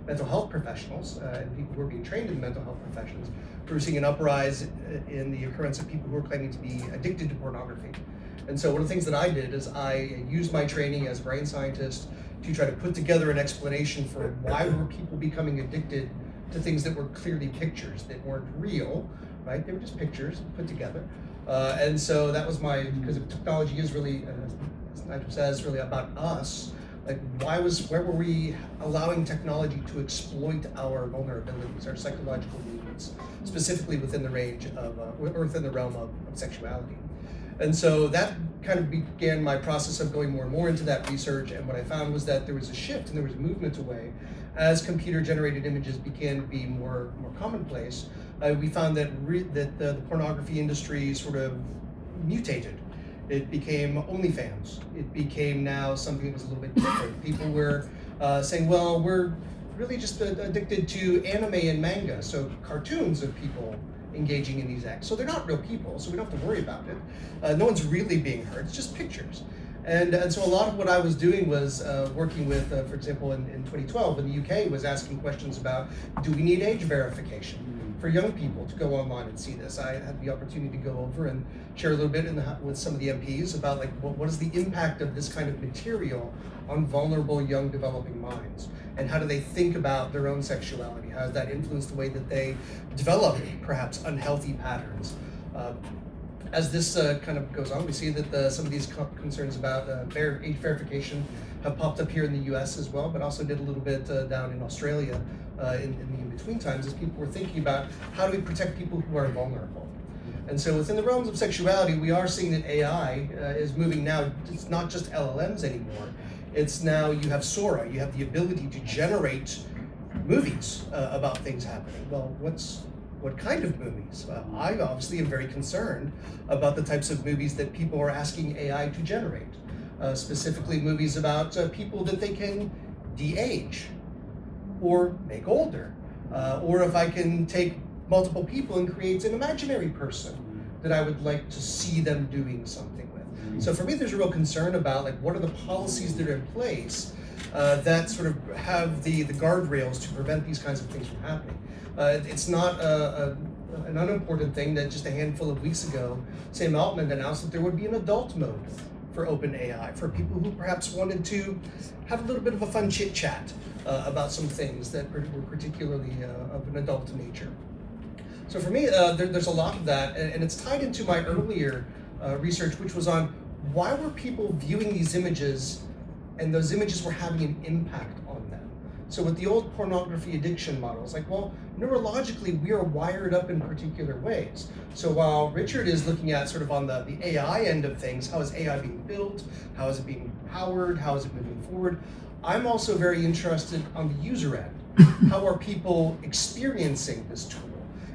mental health professionals and people who were being trained in mental health professions, we were seeing an uprise in the occurrence of people who were claiming to be addicted to pornography. And so one of the things that I did is I used my training as a brain scientist to try to put together an explanation for why were people becoming addicted to things that were clearly pictures, that weren't real, right? They were just pictures put together. And so that was because technology is really, as Nigel says, really about us. Like, where were we allowing technology to exploit our vulnerabilities, our psychological needs, specifically within the range of, or within the realm of sexuality? And so that kind of began my process of going more and more into that research. And what I found was that there was a shift and there was a movement away as computer-generated images began to be more commonplace. We found that the pornography industry sort of mutated. It became OnlyFans. It became now something that was a little bit different. People were saying, well, we're really just addicted to anime and manga, so cartoons of people engaging in these acts. So they're not real people, so we don't have to worry about it. No one's really being hurt, it's just pictures. And so a lot of what I was doing was working with, for example, in 2012 in the UK, was asking questions about, do we need age verification for young people to go online and see this? I had the opportunity to go over and share a little bit with some of the MPs about like what is the impact of this kind of material on vulnerable young developing minds, and how do they think about their own sexuality? How does that influence the way that they develop perhaps unhealthy patterns? As this kind of goes on, we see that some of these concerns about age verification have popped up here in the US as well, but also did a little bit down in Australia in the in-between times, as people were thinking about how do we protect people who are vulnerable. And so within the realms of sexuality, we are seeing that AI is moving now. It's not just LLMs anymore. It's now you have Sora, you have the ability to generate movies about things happening. Well, what kind of movies? I obviously am very concerned about the types of movies that people are asking AI to generate. Specifically movies about people that they can de-age or make older. Or if I can take multiple people and create an imaginary person that I would like to see them doing something with. So for me, there's a real concern about like what are the policies that are in place that sort of have the guardrails to prevent these kinds of things from happening. It's not an unimportant thing that just a handful of weeks ago, Sam Altman announced that there would be an adult mode for OpenAI, for people who perhaps wanted to have a little bit of a fun chit chat about some things that were particularly of an adult nature. So for me, there's a lot of that, and it's tied into my earlier research, which was on why were people viewing these images, and those images were having an impact on them. So with the old pornography addiction model, it's like, well, neurologically, we are wired up in particular ways. So while Richard is looking at sort of on the AI end of things, how is AI being built? How is it being powered? How is it moving forward? I'm also very interested on the user end. How are people experiencing this tool?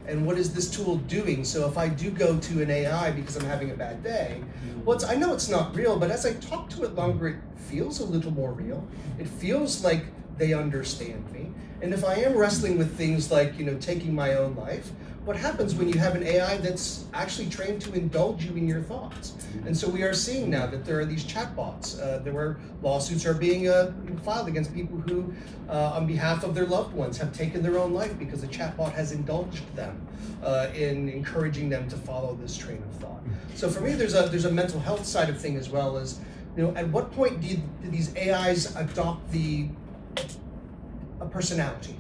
And what is this tool doing? So if I do go to an AI because I'm having a bad day, well, I know it's not real, but as I talk to it longer, it feels a little more real. It feels like they understand me. And if I am wrestling with things like, taking my own life, what happens when you have an AI that's actually trained to indulge you in your thoughts? And so we are seeing now that there are these chatbots. There were lawsuits are being filed against people who, on behalf of their loved ones, have taken their own life because the chatbot has indulged them in encouraging them to follow this train of thought. So for me, there's a mental health side of thing as well as, at what point do these AIs adopt a personality?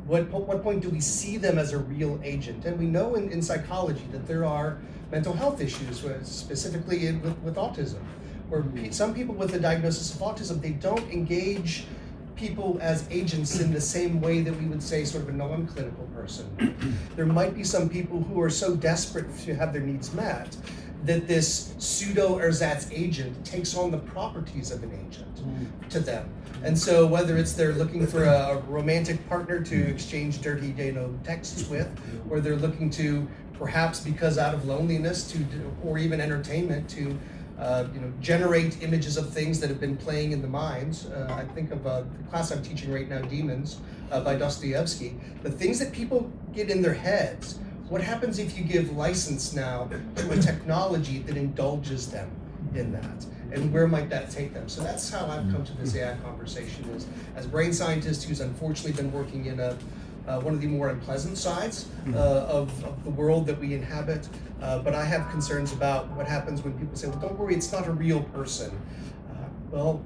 What point do we see them as a real agent? And we know in psychology that there are mental health issues, specifically with autism, where some people with a diagnosis of autism, they don't engage people as agents in the same way that we would say sort of a non-clinical person. There might be some people who are so desperate to have their needs met that this pseudo-ersatz agent takes on the properties of an agent to them. And so whether it's they're looking for a romantic partner to exchange dirty texts with, or they're looking to perhaps because out of loneliness or even entertainment to generate images of things that have been playing in the minds. I think of the class I'm teaching right now, Demons, by Dostoevsky. The things that people get in their heads, what happens if you give license now to a technology that indulges them in that? And where might that take them? So that's how I've come to this AI conversation, is as a brain scientist who's unfortunately been working in one of the more unpleasant sides of the world that we inhabit. But I have concerns about what happens when people say, well, don't worry, it's not a real person. Well,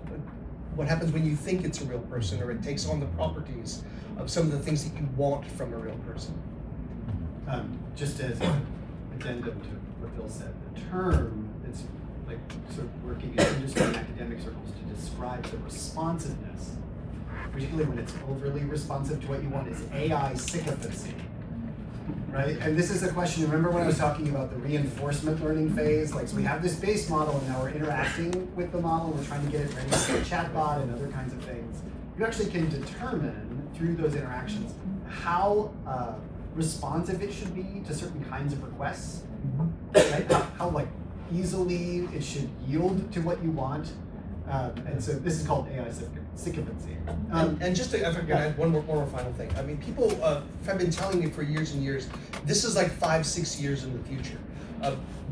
what happens when you think it's a real person, or it takes on the properties of some of the things that you want from a real person? Just as an addendum to what Phil said, the term that's like sort of working in industry and academic circles to describe the responsiveness, particularly when it's overly responsive to what you want, is AI sycophancy, right? And this is a question, remember when I was talking about the reinforcement learning phase? Like, so we have this base model and now we're interacting with the model, we're trying to get it ready for a chatbot and other kinds of things. You actually can determine through those interactions how responsive it should be to certain kinds of requests, right? How like easily it should yield to what you want. And so this is called AI sycophancy. And just to, I forgot, add one more final thing. I mean, people have been telling me for years and years, this is like 5-6 years in the future.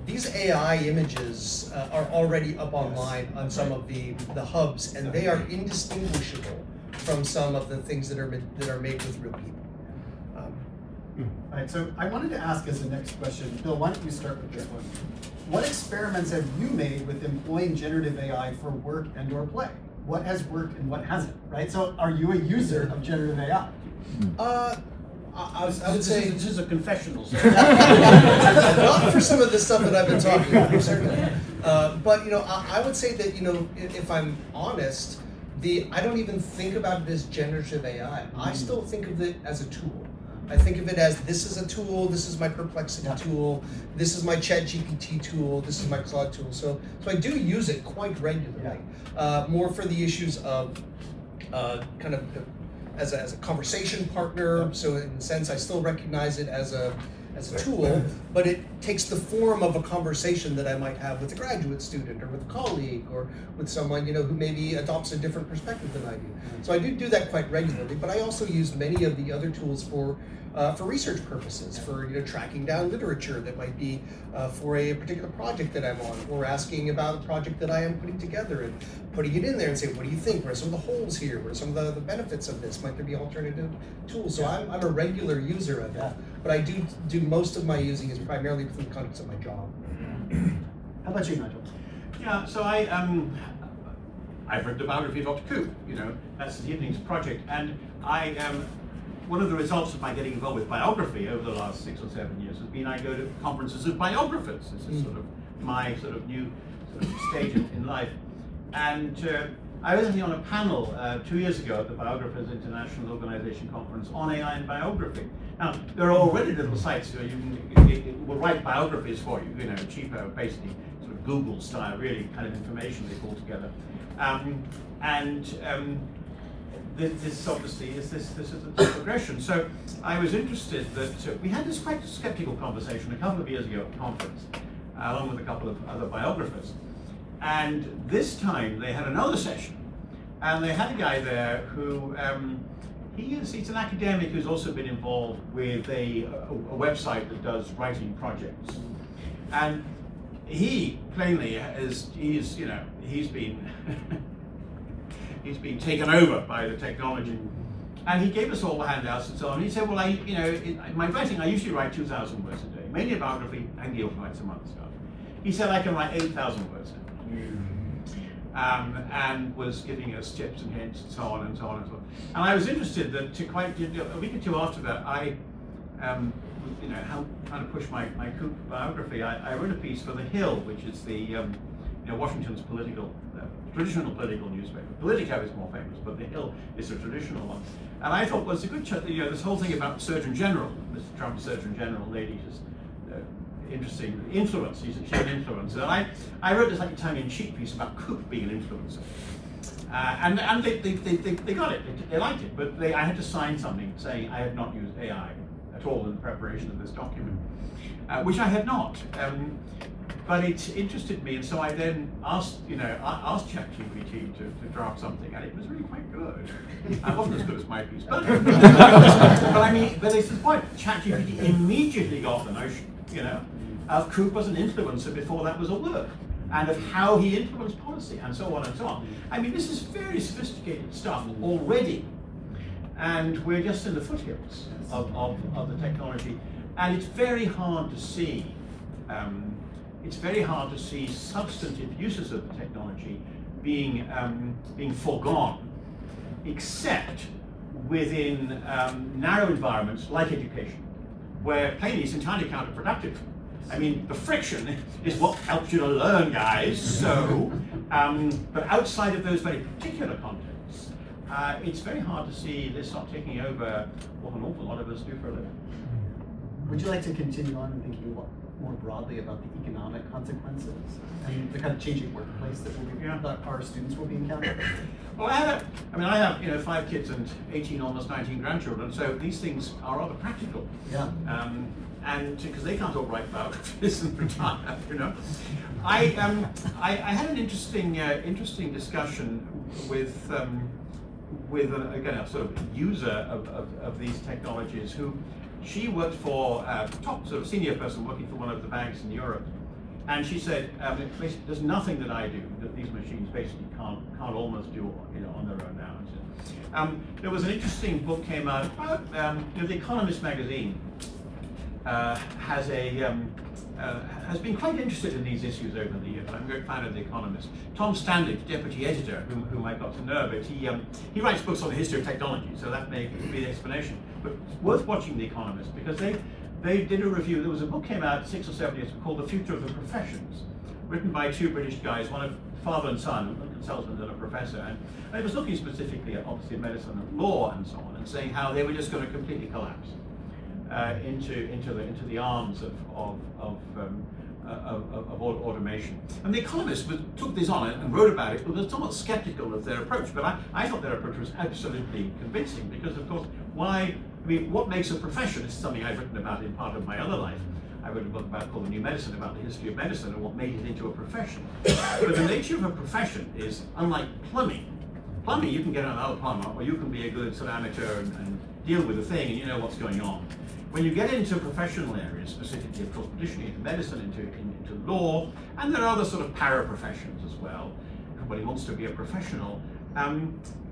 These AI images are already up online on some of the hubs, and they are indistinguishable from some of the things that are made with real people. All right, so I wanted to ask as the next question, Bill, why don't you start with this one? What experiments have you made with employing generative AI for work and or play? What has worked and what hasn't, right? So are you a user of generative AI? I would say this is a confessional. not for some of the stuff that I've been talking about, certainly. But I would say that if I'm honest, I don't even think about it as generative AI. I still think of it as a tool. I think of it as, this is a tool, this is my Perplexity tool, this is my ChatGPT tool, this is my Claude tool. So I do use it quite regularly, more for the issues of kind of as a conversation partner. So in a sense, I still recognize it as a tool, but it takes the form of a conversation that I might have with a graduate student or with a colleague or with someone who maybe adopts a different perspective than I do. So I do that quite regularly, but I also use many of the other tools for research purposes, for tracking down literature that might be for a particular project that I'm on, or asking about a project that I am putting together and putting it in there and say, what do you think? What are some of the holes here? What are some of the benefits of this? Might there be alternative tools? So I'm a regular user of it, but I do most of my using is primarily within the context of my job. How about you, Nigel? Yeah, so I've read the biography of Dr. Coop, that's the evening's project, and one of the results of my getting involved with biography over the last 6 or 7 years has been I go to conferences of biographers. This is sort of my new stage in life. And I was on a panel 2 years ago at the Biographers International Organization Conference on AI and biography. Now, there are already little sites where it will write biographies for you, cheaper, basically sort of Google style, really kind of information they pull together. This obviously is this is a progression. So I was interested that we had this quite skeptical conversation a couple of years ago at a conference, along with a couple of other biographers. And this time they had another session, and they had a guy there who he's an academic who's also been involved with a website that does writing projects. And he plainly he's been he's been taken over by the technology. And he gave us all the handouts and so on. He said, well, in my writing, I usually write 2,000 words a day, mainly a biography, and he'll write some other stuff. He said I can write 8,000 words a day. And was giving us tips and hints and so on and so on and so on. And I was interested that a week or two after that, I, trying to push my coup biography, I wrote a piece for The Hill, which is the Washington's traditional political newspaper. Politico is more famous, but The Hill is a traditional one. And I thought, well, it's a good this whole thing about Surgeon General, Mr. Trump's Surgeon General lady, just interesting influence. She's an influencer. And I wrote this like a tongue-in-cheek piece about Coop being an influencer. And they got it. They liked it, but I had to sign something saying I had not used AI at all in the preparation of this document, which I had not. But it interested me, and so I then asked ChatGPT to draft something, and it was really quite good. It wasn't as good as my piece, but but this is point. ChatGPT immediately got the notion, of Coop as an influencer before that was a word, and of how he influenced policy, and so on and so on. I mean, this is very sophisticated stuff already, and we're just in the foothills of the technology, and it's very hard to see. It's very hard to see substantive uses of the technology being foregone, except within narrow environments like education, where plainly it's entirely counterproductive. I mean, the friction is what helps you to learn, guys. So, but outside of those very particular contexts, it's very hard to see this not taking over what an awful lot of us do for a living. Would you like to continue on and thinking more broadly about the economic consequences and the kind of changing workplace that our students will be encountering? Well, I have 5 kids and 18, almost 19 grandchildren, so these things are rather practical. Yeah. And because they can't all write biographies and retire, I had an interesting discussion with again a sort of user of these technologies who. She worked for a top sort of senior person working for one of the banks in Europe, and she said, basically, there's nothing that I do that these machines basically can't almost do on their own now. There was an interesting book came out about The Economist magazine has been quite interested in these issues over the years. I'm a great fan of The Economist. Tom Standage, deputy editor, whom I got to know a bit, he writes books on the history of technology, so that may be the explanation. But it's worth watching The Economist because they did a review. There was a book came out 6 or 7 years ago called The Future of the Professions, written by 2 British guys, one of father and son, a consultant and a professor, and it was looking specifically at obviously medicine and law and so on, and saying how they were just going to completely collapse into the arms of automation. And The Economist took this on and wrote about it, but was somewhat skeptical of their approach. But I thought their approach was absolutely convincing because, of course, what makes a profession is something I've written about in part of my other life. I wrote a book called The New Medicine about the history of medicine and what made it into a profession. But the nature of a profession is unlike plumbing. Plumbing, you can get another plumber, or you can be a good sort of amateur and deal with the thing and you know what's going on. When you get into professional areas, specifically, of course, traditionally into medicine, into law, and there are other sort of para-professions as well. Everybody wants to be a professional.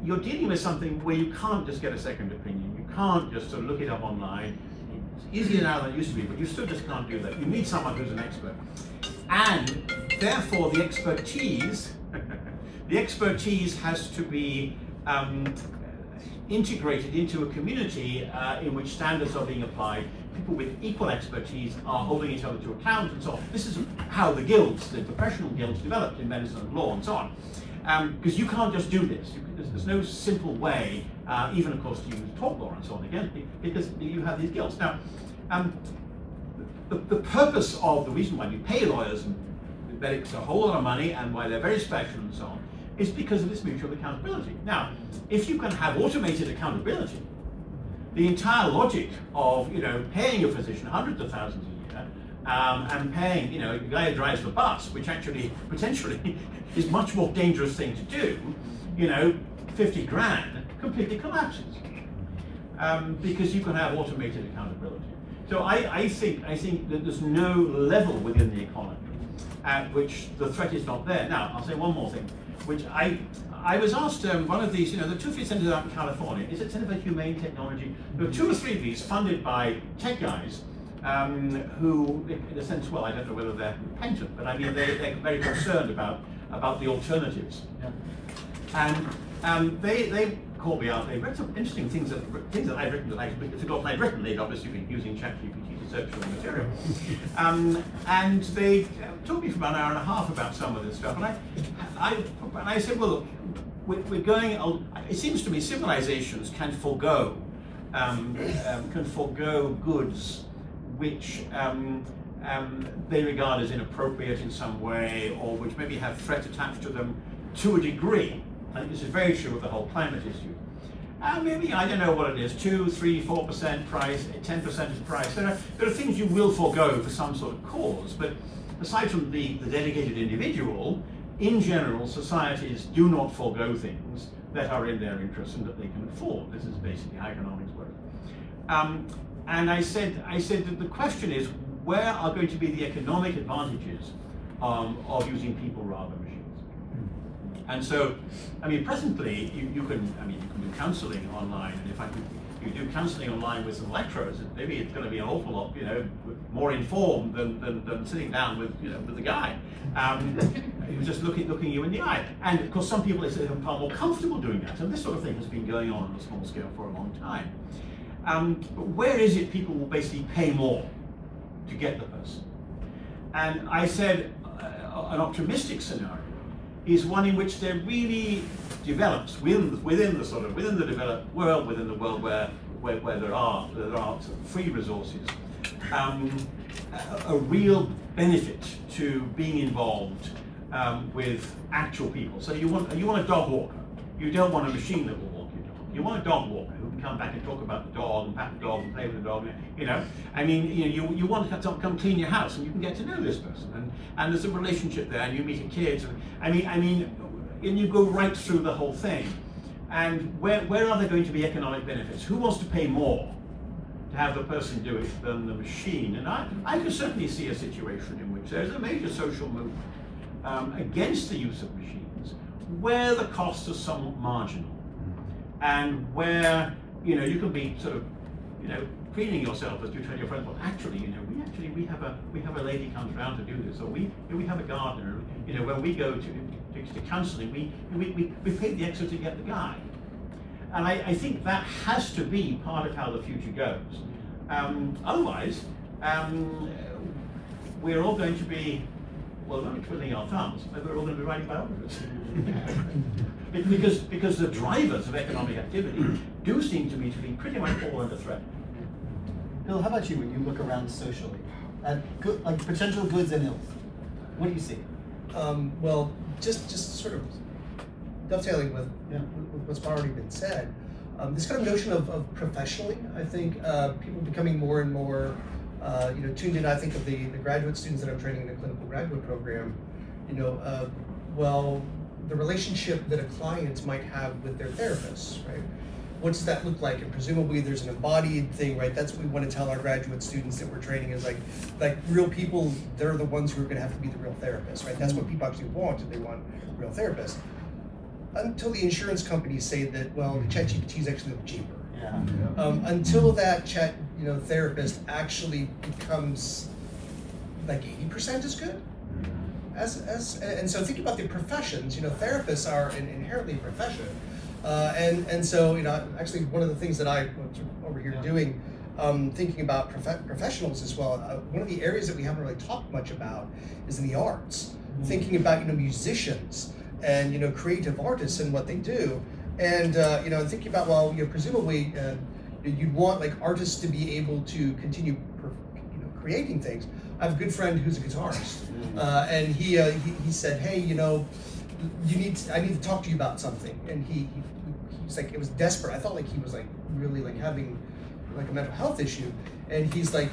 You're dealing with something where you can't just get a second opinion. You can't just sort of look it up online. It's easier now than it used to be, but you still just can't do that. You need someone who's an expert. And therefore, the expertise has to be integrated into a community in which standards are being applied. People with equal expertise are holding each other to account and so on. This is how the professional guilds developed in medicine and law and so on. Because you can't just do this. There's no simple way, even of course to use tort law and so on again, because you have these guilds. Now, the purpose of the reason why you pay lawyers and medics a whole lot of money and why they're very special and so on is because of this mutual accountability. Now, if you can have automated accountability, the entire logic of paying a physician hundreds of thousands a year and paying a guy who drives the bus, which actually potentially is much more dangerous thing to do, 50 grand completely collapses. because you can have automated accountability. So I think that there's no level within the economy at which the threat is not there. Now, I'll say one more thing, which I was asked, one of these, the 2 or 3 centers out in California, is it Center for Humane Technology? There are 2 or 3 of these funded by tech guys who, in a sense, well, I don't know whether they're repentant, but I mean, they're very concerned about the alternatives. Yeah. And they called me out. They read some interesting things that I've written that I forgot I'd written. They'd obviously been using ChatGPT to search for the material. And they talked to me for about an hour and a half about some of this stuff. And I said, well, look, we're going. It seems to me civilizations can forego goods which they regard as inappropriate in some way, or which maybe have threat attached to them to a degree. I think this is very true of the whole climate issue. Maybe, I don't know what it is, 2, 3, 4% price, 10% of price. There are things you will forego for some sort of cause, but aside from the dedicated individual, in general, societies do not forego things that are in their interest and that they can afford. This is basically how economics works. And I said that the question is, where are going to be the economic advantages of using people rather than machines? And so, I mean, presently you can do counselling online, and if you do counselling online with some lecturers, maybe it's going to be an awful lot, more informed than sitting down with the guy, just looking you in the eye. And of course, some people are far more comfortable doing that, and this sort of thing has been going on a small scale for a long time. But where is it people will basically pay more to get the person? And I said an optimistic scenario is one in which there really develops within the developed world, within the world where there are sort of free resources, a real benefit to being involved with actual people. So you want a dog walker. You don't want a machine that will walk your dog. You want a dog walker who can come back and talk about the dog and pat the dog and play with the dog. You want to come clean your house, and you can get to know this person, and there's a relationship there, and you meet a kid. And you go right through the whole thing. And where are there going to be economic benefits? Who wants to pay more to have the person do it than the machine? And I can certainly see a situation in which there's a major social movement against the use of machines, where the costs are somewhat marginal, and where you can be sort of feeling yourself as you tell your friends, well, actually, we have a lady comes around to do this, or we have a gardener. When we go to counselling, we pay the extra to get the guy. And I think that has to be part of how the future goes. Otherwise, we're all going to be, well, not twiddling our thumbs, but we're all going to be writing biographies. because the drivers of economic activity do seem to be pretty much all under threat. Bill, how about you when you look around socially at potential goods and ills? What do you see? Well, just sort of dovetailing with what's already been said, this kind of notion of professionally, I think people becoming more and more tuned in. I think of the graduate students that I'm training in the clinical graduate program, the relationship that a client might have with their therapists, right? What does that look like? And presumably there's an embodied thing, right? That's what we want to tell our graduate students that we're training is like real people, they're the ones who are going to have to be the real therapists, right? That's what people actually want, they want real therapists. Until the insurance companies say that, well, the ChatGPT is actually cheaper. Yeah. Until that chat, therapist actually becomes like 80% as good. And so think about the professions, therapists are inherently a profession. And so, actually one of the things that I'm over here doing, thinking about professionals as well, one of the areas that we haven't really talked much about is in the arts. Thinking about, musicians and, creative artists and what they do. And, thinking about, presumably you'd want like artists to be able to continue, creating things. I have a good friend who's a guitarist, and he said, hey, I need to talk to you about something. And he's like, it was desperate. I felt like he was like really like having like a mental health issue. And he's like,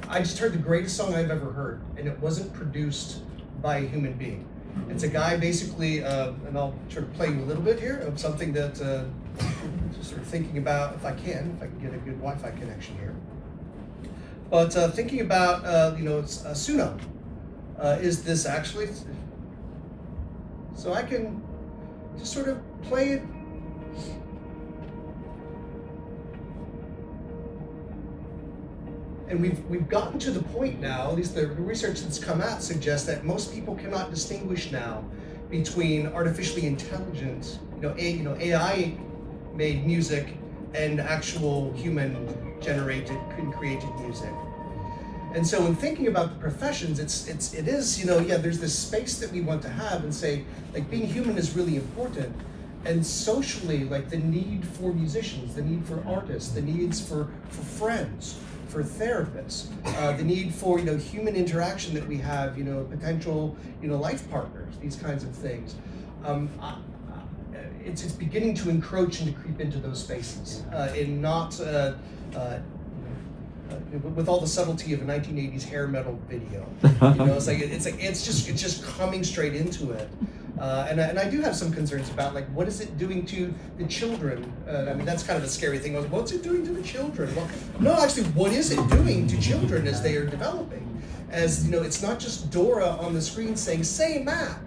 I just heard the greatest song I've ever heard, and it wasn't produced by a human being. It's a guy basically, and I'll sort of play you a little bit here of something that just sort of thinking about, if I can get a good Wi-Fi connection here. But thinking about, Suno. Is this actually, so I can just sort of play it. And we've gotten to the point now, at least the research that's come out suggests that most people cannot distinguish now between artificially intelligent, AI-made music and actual human-generated and created music. And so when thinking about the professions, it is, there's this space that we want to have and say, like, being human is really important. And socially, like, the need for musicians, the need for artists, the needs for friends, for therapists, the need for, human interaction that we have, potential, life partners, these kinds of things. It's beginning to encroach and to creep into those spaces, in not, with all the subtlety of a 1980s hair metal video. It's just coming straight into it. And I do have some concerns about, like, what is it doing to the children? That's kind of a scary thing. What's it doing to the children? Well, no, actually, what is it doing to children as they are developing? As, it's not just Dora on the screen saying, say map.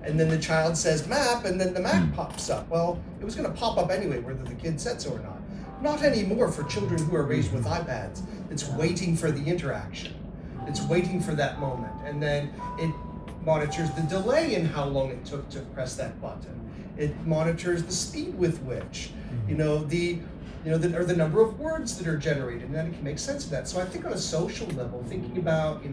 And then the child says map, and then the map pops up. Well, it was going to pop up anyway, whether the kid said so or not. Not anymore for children who are raised with iPads. It's waiting for the interaction. It's waiting for that moment. And then it monitors the delay in how long it took to press that button. It monitors the speed with which, the number of words that are generated, and then it can make sense of that. So I think on a social level, thinking about,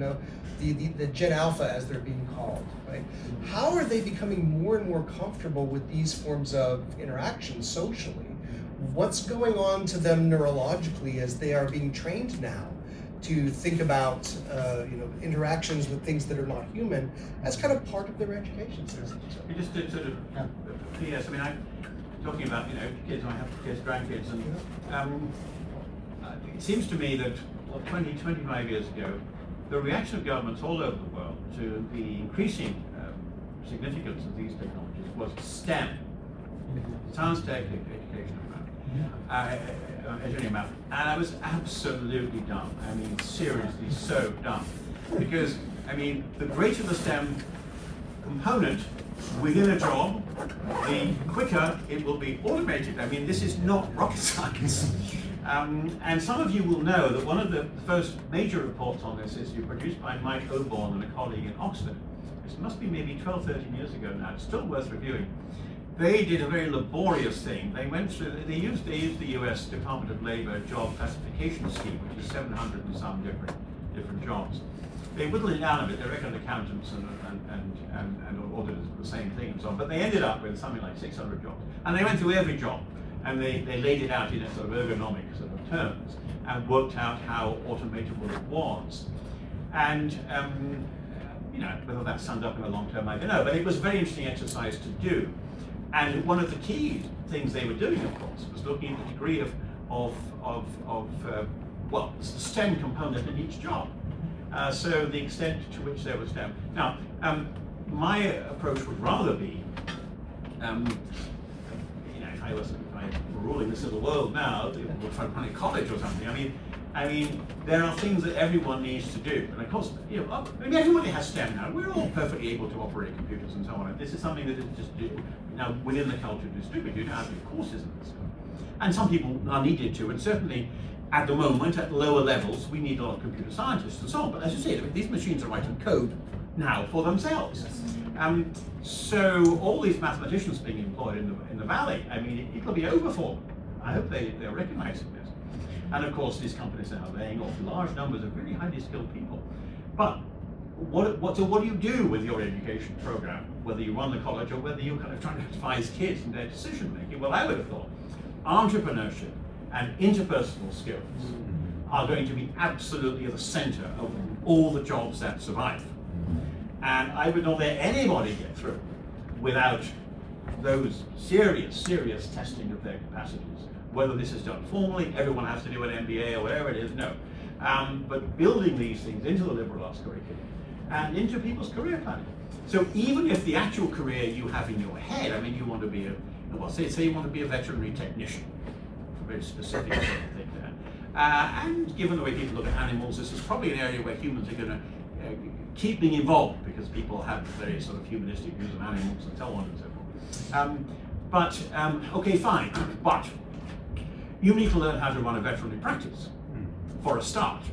the Gen Alpha as they're being called, right? How are they becoming more and more comfortable with these forms of interaction socially? What's going on to them neurologically as they are being trained now to think about interactions with things that are not human as kind of part of their education system? Just to sort of PS, I'm talking about kids. I have kids, grandkids, and it seems to me that 25 years ago, the reaction of governments all over the world to the increasing significance of these technologies was STEM, science, tech, education, engineering, math, and I was absolutely dumb. Seriously, so dumb. Because, the greater the STEM component within a job, the quicker it will be automated. This is not rocket science. And some of you will know that one of the first major reports on this is produced by Mike Oborn and a colleague in Oxford. This must be maybe 12, 13 years ago now. It's still worth reviewing. They did a very laborious thing. They used the U.S. Department of Labor job classification scheme, which is 700 and some different jobs. They whittled it down a bit. They reckoned accountants and auditors were the same thing and so on. But they ended up with something like 600 jobs. And they went through every job, and they laid it out in a sort of ergonomic sort of terms and worked out how automatable it was. And whether that summed up in the long term, I don't know. But it was a very interesting exercise to do. And one of the key things they were doing, of course, was looking at the degree of the STEM component in each job. So the extent to which there was STEM. Now, my approach would rather be, if I were ruling this little world now, or trying to run a college or something. There are things that everyone needs to do, and of course, everybody has STEM now. We're all perfectly able to operate computers and so on. And this is something that is just now within the culture distributed. You don't have to do courses in this, and some people are needed to, and certainly at the moment at lower levels, we need a lot of computer scientists and so on. But as you say, these machines are writing code now for themselves. So all these mathematicians being employed in the valley, it'll be over for them. I hope they're recognizing this. And of course, these companies are laying off large numbers of really highly skilled people. But what do you do with your education program, whether you run the college or whether you're kind of trying to advise kids in their decision making? Well, I would have thought entrepreneurship and interpersonal skills are going to be absolutely at the center of all the jobs that survive. And I would not let anybody get through without those serious testing of their capacities. Whether this is done formally, everyone has to do an MBA or whatever it is, no. But building these things into the liberal arts curriculum and into people's career planning. So even if the actual career you have in your head, I mean, you want to be say you want to be a veterinary technician, a very specific sort of thing there. And given the way people look at animals, this is probably an area where humans are going to keep being involved, because people have very sort of humanistic views of animals and so on and so forth. Okay, fine, but you need to learn how to run a veterinary practice for a start,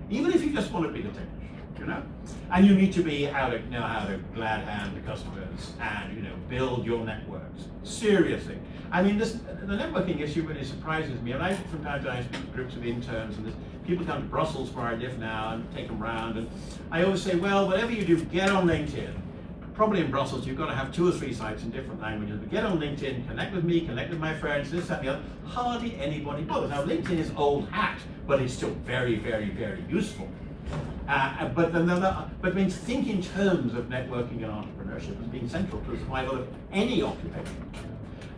even if you just want to be a technician, you know. And you need to know how to glad hand the customers and build your networks. Seriously, I mean, the networking issue really surprises me. And I from time to time speak to groups of interns, and people come to Brussels where I live now and take them around, and I always say, well, whatever you do, get on LinkedIn. Probably in Brussels, you've got to have 2 or 3 sites in different languages, but get on LinkedIn, connect with me, connect with my friends, this, that, and the other. Hardly anybody bothers. Now, LinkedIn is old hat, but it's still very, very, very useful. But I mean, think in terms of networking and entrepreneurship as being central to the survival of any occupation.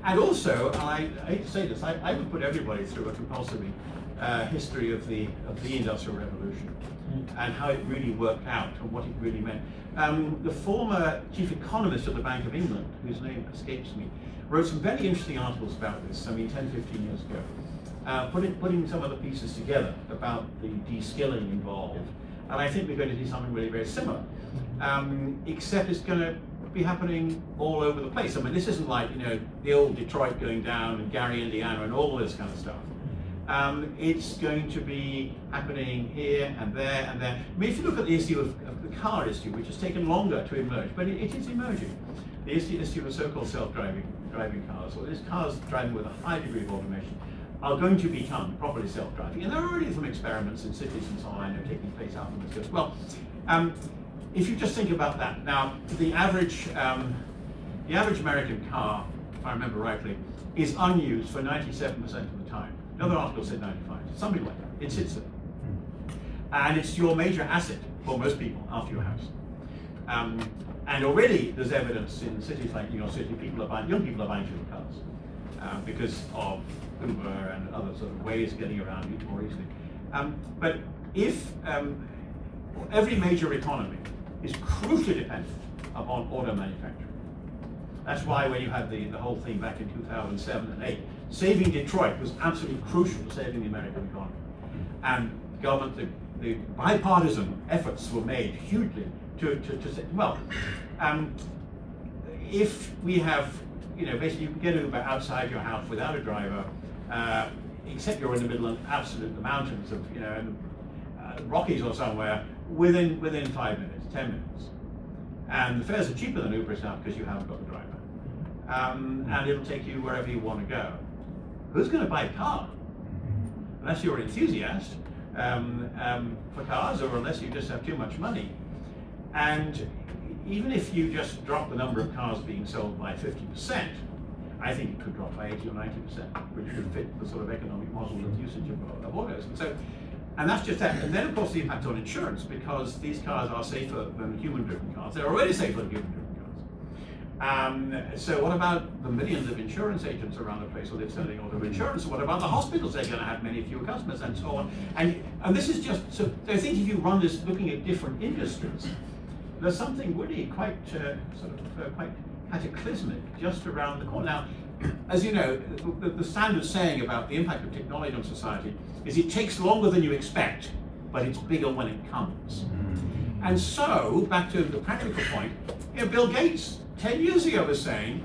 And also, I hate to say this, I would put everybody through a compulsory history of the Industrial Revolution and how it really worked out and what it really meant. The former chief economist of the Bank of England, whose name escapes me, wrote some very interesting articles about this, 10, 15 years ago, putting some of the pieces together about the de-skilling involved. And I think we're going to see something really very similar, except it's going to be happening all over the place. I mean, this isn't like, the old Detroit going down and Gary, Indiana, and all this kind of stuff. It's going to be happening here and there and there. I mean, if you look at the issue of the car issue, which has taken longer to emerge, but it is emerging. The issue of so-called self-driving cars, or these cars driving with a high degree of automation, are going to become properly self-driving. And there are already some experiments in cities and so on that are taking place out in the coast. Well, if you just think about that, now the average American car, if I remember rightly, is unused for 97% of the time. Another article said 95, something like that. It sits there. And it's your major asset for most people after your house. And already there's evidence in cities like New York City, young people are buying fewer cars because of Uber and other sort of ways of getting around it more easily. But if every major economy is crucially dependent upon auto manufacturing. That's why when you had the whole thing back in 2007 and 8, saving Detroit was absolutely crucial to saving the American economy. And government, the bipartisan efforts were made hugely to say, well, if we have, basically you can get Uber outside your house without a driver, except you're in the middle of the mountains of, Rockies or somewhere, within 5 minutes, 10 minutes. And the fares are cheaper than Uber now because you haven't got the driver. And it'll take you wherever you want to go. Who's going to buy a car? Unless you're an enthusiast for cars, or unless you just have too much money. And even if you just drop the number of cars being sold by 50%, I think it could drop by 80 or 90%, which would fit the sort of economic model of usage of autos. And that's just that. And then, of course, the impact on insurance, because these cars are safer than human-driven cars. They're already safer than human-driven cars. So what about the millions of insurance agents around the place who live selling auto insurance? What about the hospitals? They're going to have many fewer customers and so on. And this is just, so I think if you run this looking at different industries, there's something really quite quite cataclysmic just around the corner. Now, as you know, the standard saying about the impact of technology on society is it takes longer than you expect, but it's bigger when it comes. And so, back to the practical point, Bill Gates 10 years ago was saying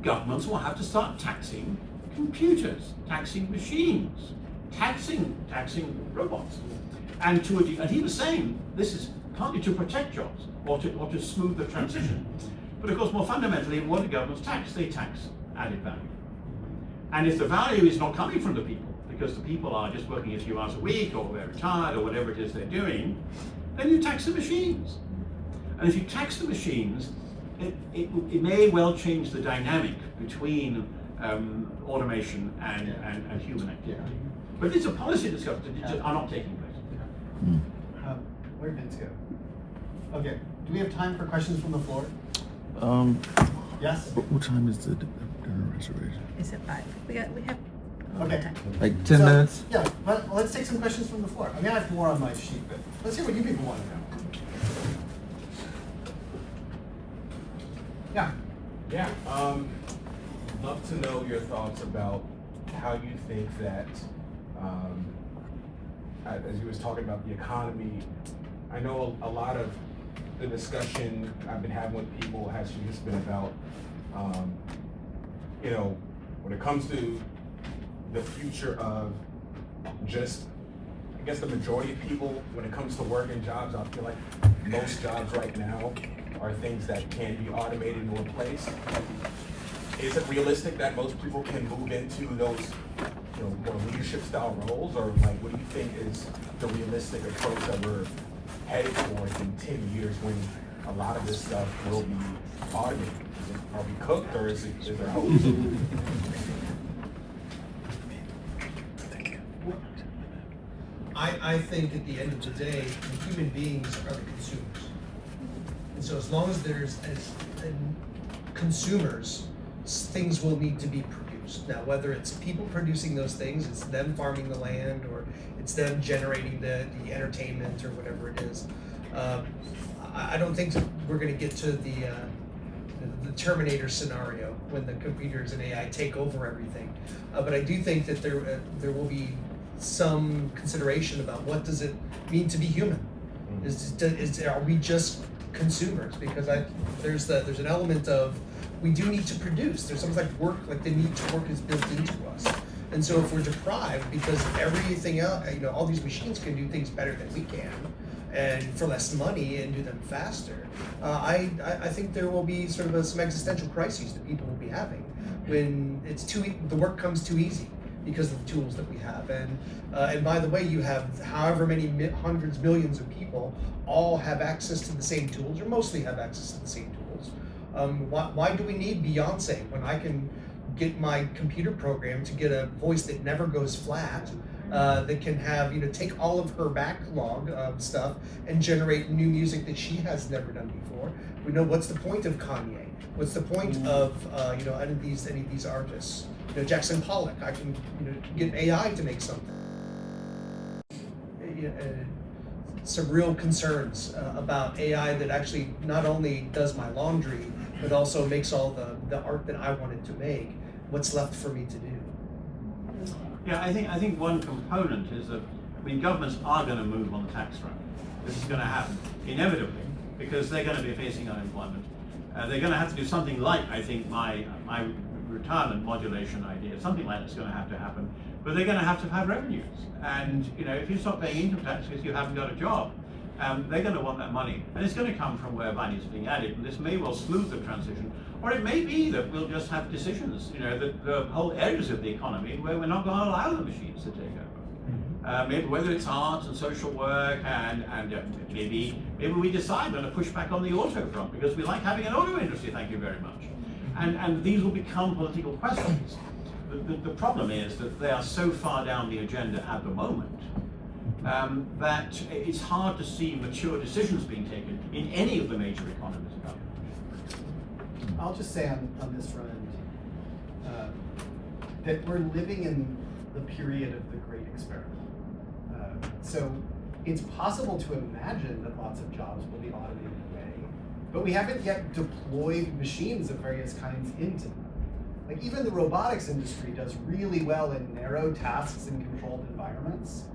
governments will have to start taxing computers, taxing machines, taxing robots. And he was saying this is partly to protect jobs or to smooth the transition. But of course, more fundamentally, what do governments tax? They tax added value. And if the value is not coming from the people, because the people are just working a few hours a week, or they're retired, or whatever it is they're doing, then you tax the machines. And if you tax the machines, it may well change the dynamic between automation and human activity. But these are policy discussions that are not taking place. Where did Vince go? Okay, do we have time for questions from the floor? Yes? What time is the dinner reservation? Is it 5? We have Okay. time. Like 10 minutes? Yeah, but let's take some questions from the floor. I mean, I have more on my sheet, but let's hear what you people want to know. Yeah. Yeah, love to know your thoughts about how you think that, as you was talking about the economy, I know a lot of the discussion I've been having with people has just been about, you know, when it comes to the future of just, I guess the majority of people, when it comes to working jobs, I feel like most jobs right now are things that can be automated and replaced. Is it realistic that most people can move into those, you know, more leadership style roles, or like, what do you think is the realistic approach that we're headed towards in 10 years when a lot of this stuff will be automated? Are we cooked, or is there hope? I think at the end of the day, the human beings are the consumers. And so as long as there's consumers, things will need to be produced. Now, whether it's people producing those things, it's them farming the land, or it's them generating the entertainment or whatever it is. I don't think we're going to get to the Terminator scenario when the computers and AI take over everything. But I do think that there will be some consideration about what does it mean to be human. Are we just consumers? Because there's an element of, we do need to produce. There's something like work, like the need to work is built into us. And so if we're deprived because everything else, you know, all these machines can do things better than we can, and for less money and do them faster, I think there will be sort of some existential crises that people will be having when the work comes too easy because of the tools that we have. And by the way, you have however many hundreds, millions of people all have access to the same tools, or mostly have access to the same tools. Why do we need Beyonce when I can get my computer program to get a voice that never goes flat, that can have, you know, take all of her backlog of stuff and generate new music that she has never done before? We know, what's the point of Kanye? What's the point of you know, any of these artists? You know, Jackson Pollock, I can, you know, get AI to make something. Some real concerns about AI that actually not only does my laundry, but also makes all the art that I wanted to make. What's left for me to do? Yeah, I think one component is that, I mean, governments are going to move on the tax front. This is going to happen inevitably because they're going to be facing unemployment. They're going to have to do something like, I think, my retirement modulation idea. Something like that's going to happen. But they're going to have revenues. And you know, if you stop paying income tax because you haven't got a job, they're going to want that money, and it's going to come from where value is being added. And this may well smooth the transition, or it may be that we'll just have decisions, you know, that the whole areas of the economy where we're not going to allow the machines to take over. Maybe whether it's arts and social work, and maybe we decide we're going to push back on the auto front because we like having an auto industry. Thank you very much. And these will become political questions. The problem is that they are so far down the agenda at the moment that it's hard to see mature decisions being taken in any of the major economies about it. I'll just say on this front end that we're living in the period of the Great Experiment. So it's possible to imagine that lots of jobs will be automated away, but we haven't yet deployed machines of various kinds into them. Like, even the robotics industry does really well in narrow tasks in controlled environments.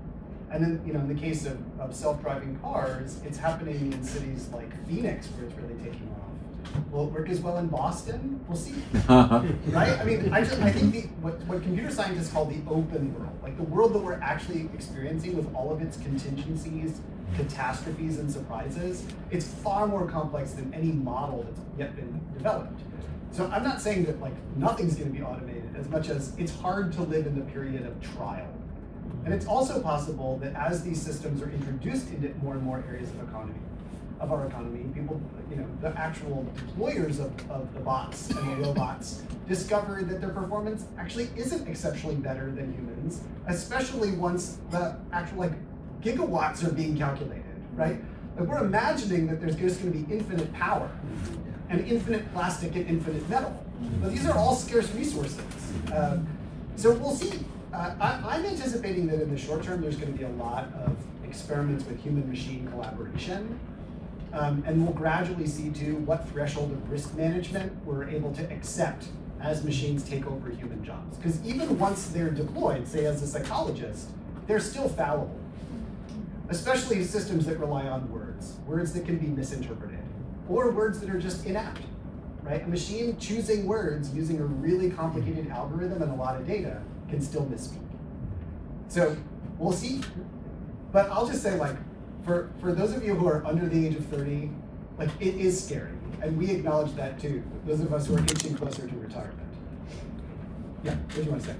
And then, you know, in the case of self-driving cars, it's happening in cities like Phoenix, where it's really taking off. Will it work as well in Boston? We'll see. Right? I mean, I think what computer scientists call the open world, like the world that we're actually experiencing with all of its contingencies, catastrophes, and surprises, it's far more complex than any model that's yet been developed. So I'm not saying that like nothing's going to be automated, as much as it's hard to live in the period of trial. And it's also possible that as these systems are introduced into more and more areas of our economy, people, you know, the actual deployers of the bots and the robots discover that their performance actually isn't exceptionally better than humans, especially once the actual like gigawatts are being calculated, right? Like, we're imagining that there's just going to be infinite power and infinite plastic and infinite metal. But these are all scarce resources. So we'll see. I'm anticipating that in the short term, there's going to be a lot of experiments with human-machine collaboration. And we'll gradually see too what threshold of risk management we're able to accept as machines take over human jobs. Because even once they're deployed, say as a psychologist, they're still fallible. Especially systems that rely on words that can be misinterpreted, or words that are just inapt, right? A machine choosing words using a really complicated algorithm and a lot of data can still misspeak. So we'll see, but I'll just say, like, for those of you who are under the age of 30, like, it is scary, and we acknowledge that too, those of us who are inching closer to retirement. Yeah, what do you want to say?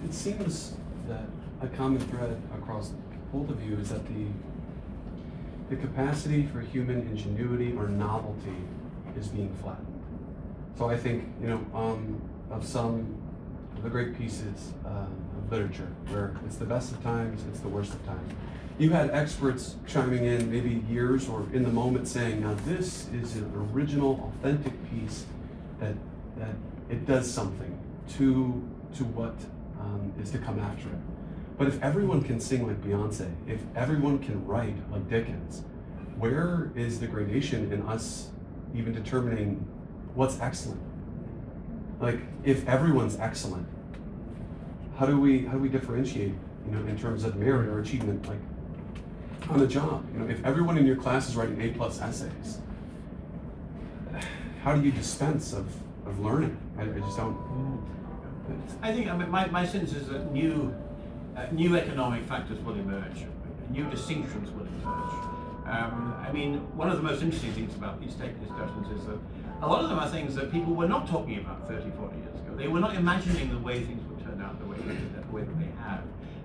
It seems that a common thread across both of you is that the capacity for human ingenuity or novelty is being flattened. So I think, of some of the great pieces of literature where it's the best of times, it's the worst of times. You had experts chiming in maybe years or in the moment saying, now this is an original, authentic piece that it does something to what is to come after it. But if everyone can sing like Beyonce, if everyone can write like Dickens, where is the gradation in us even determining what's excellent? Like, if everyone's excellent, how do we differentiate, in terms of merit or achievement, like on the job? If everyone in your class is writing A+ essays, how do you dispense of learning? I just don't. I think, my sense is that new economic factors will emerge, new distinctions will emerge. One of the most interesting things about these tech discussions is that a lot of them are things that people were not talking about 30, 40 years ago. They were not imagining the way things would turn out the way that they have,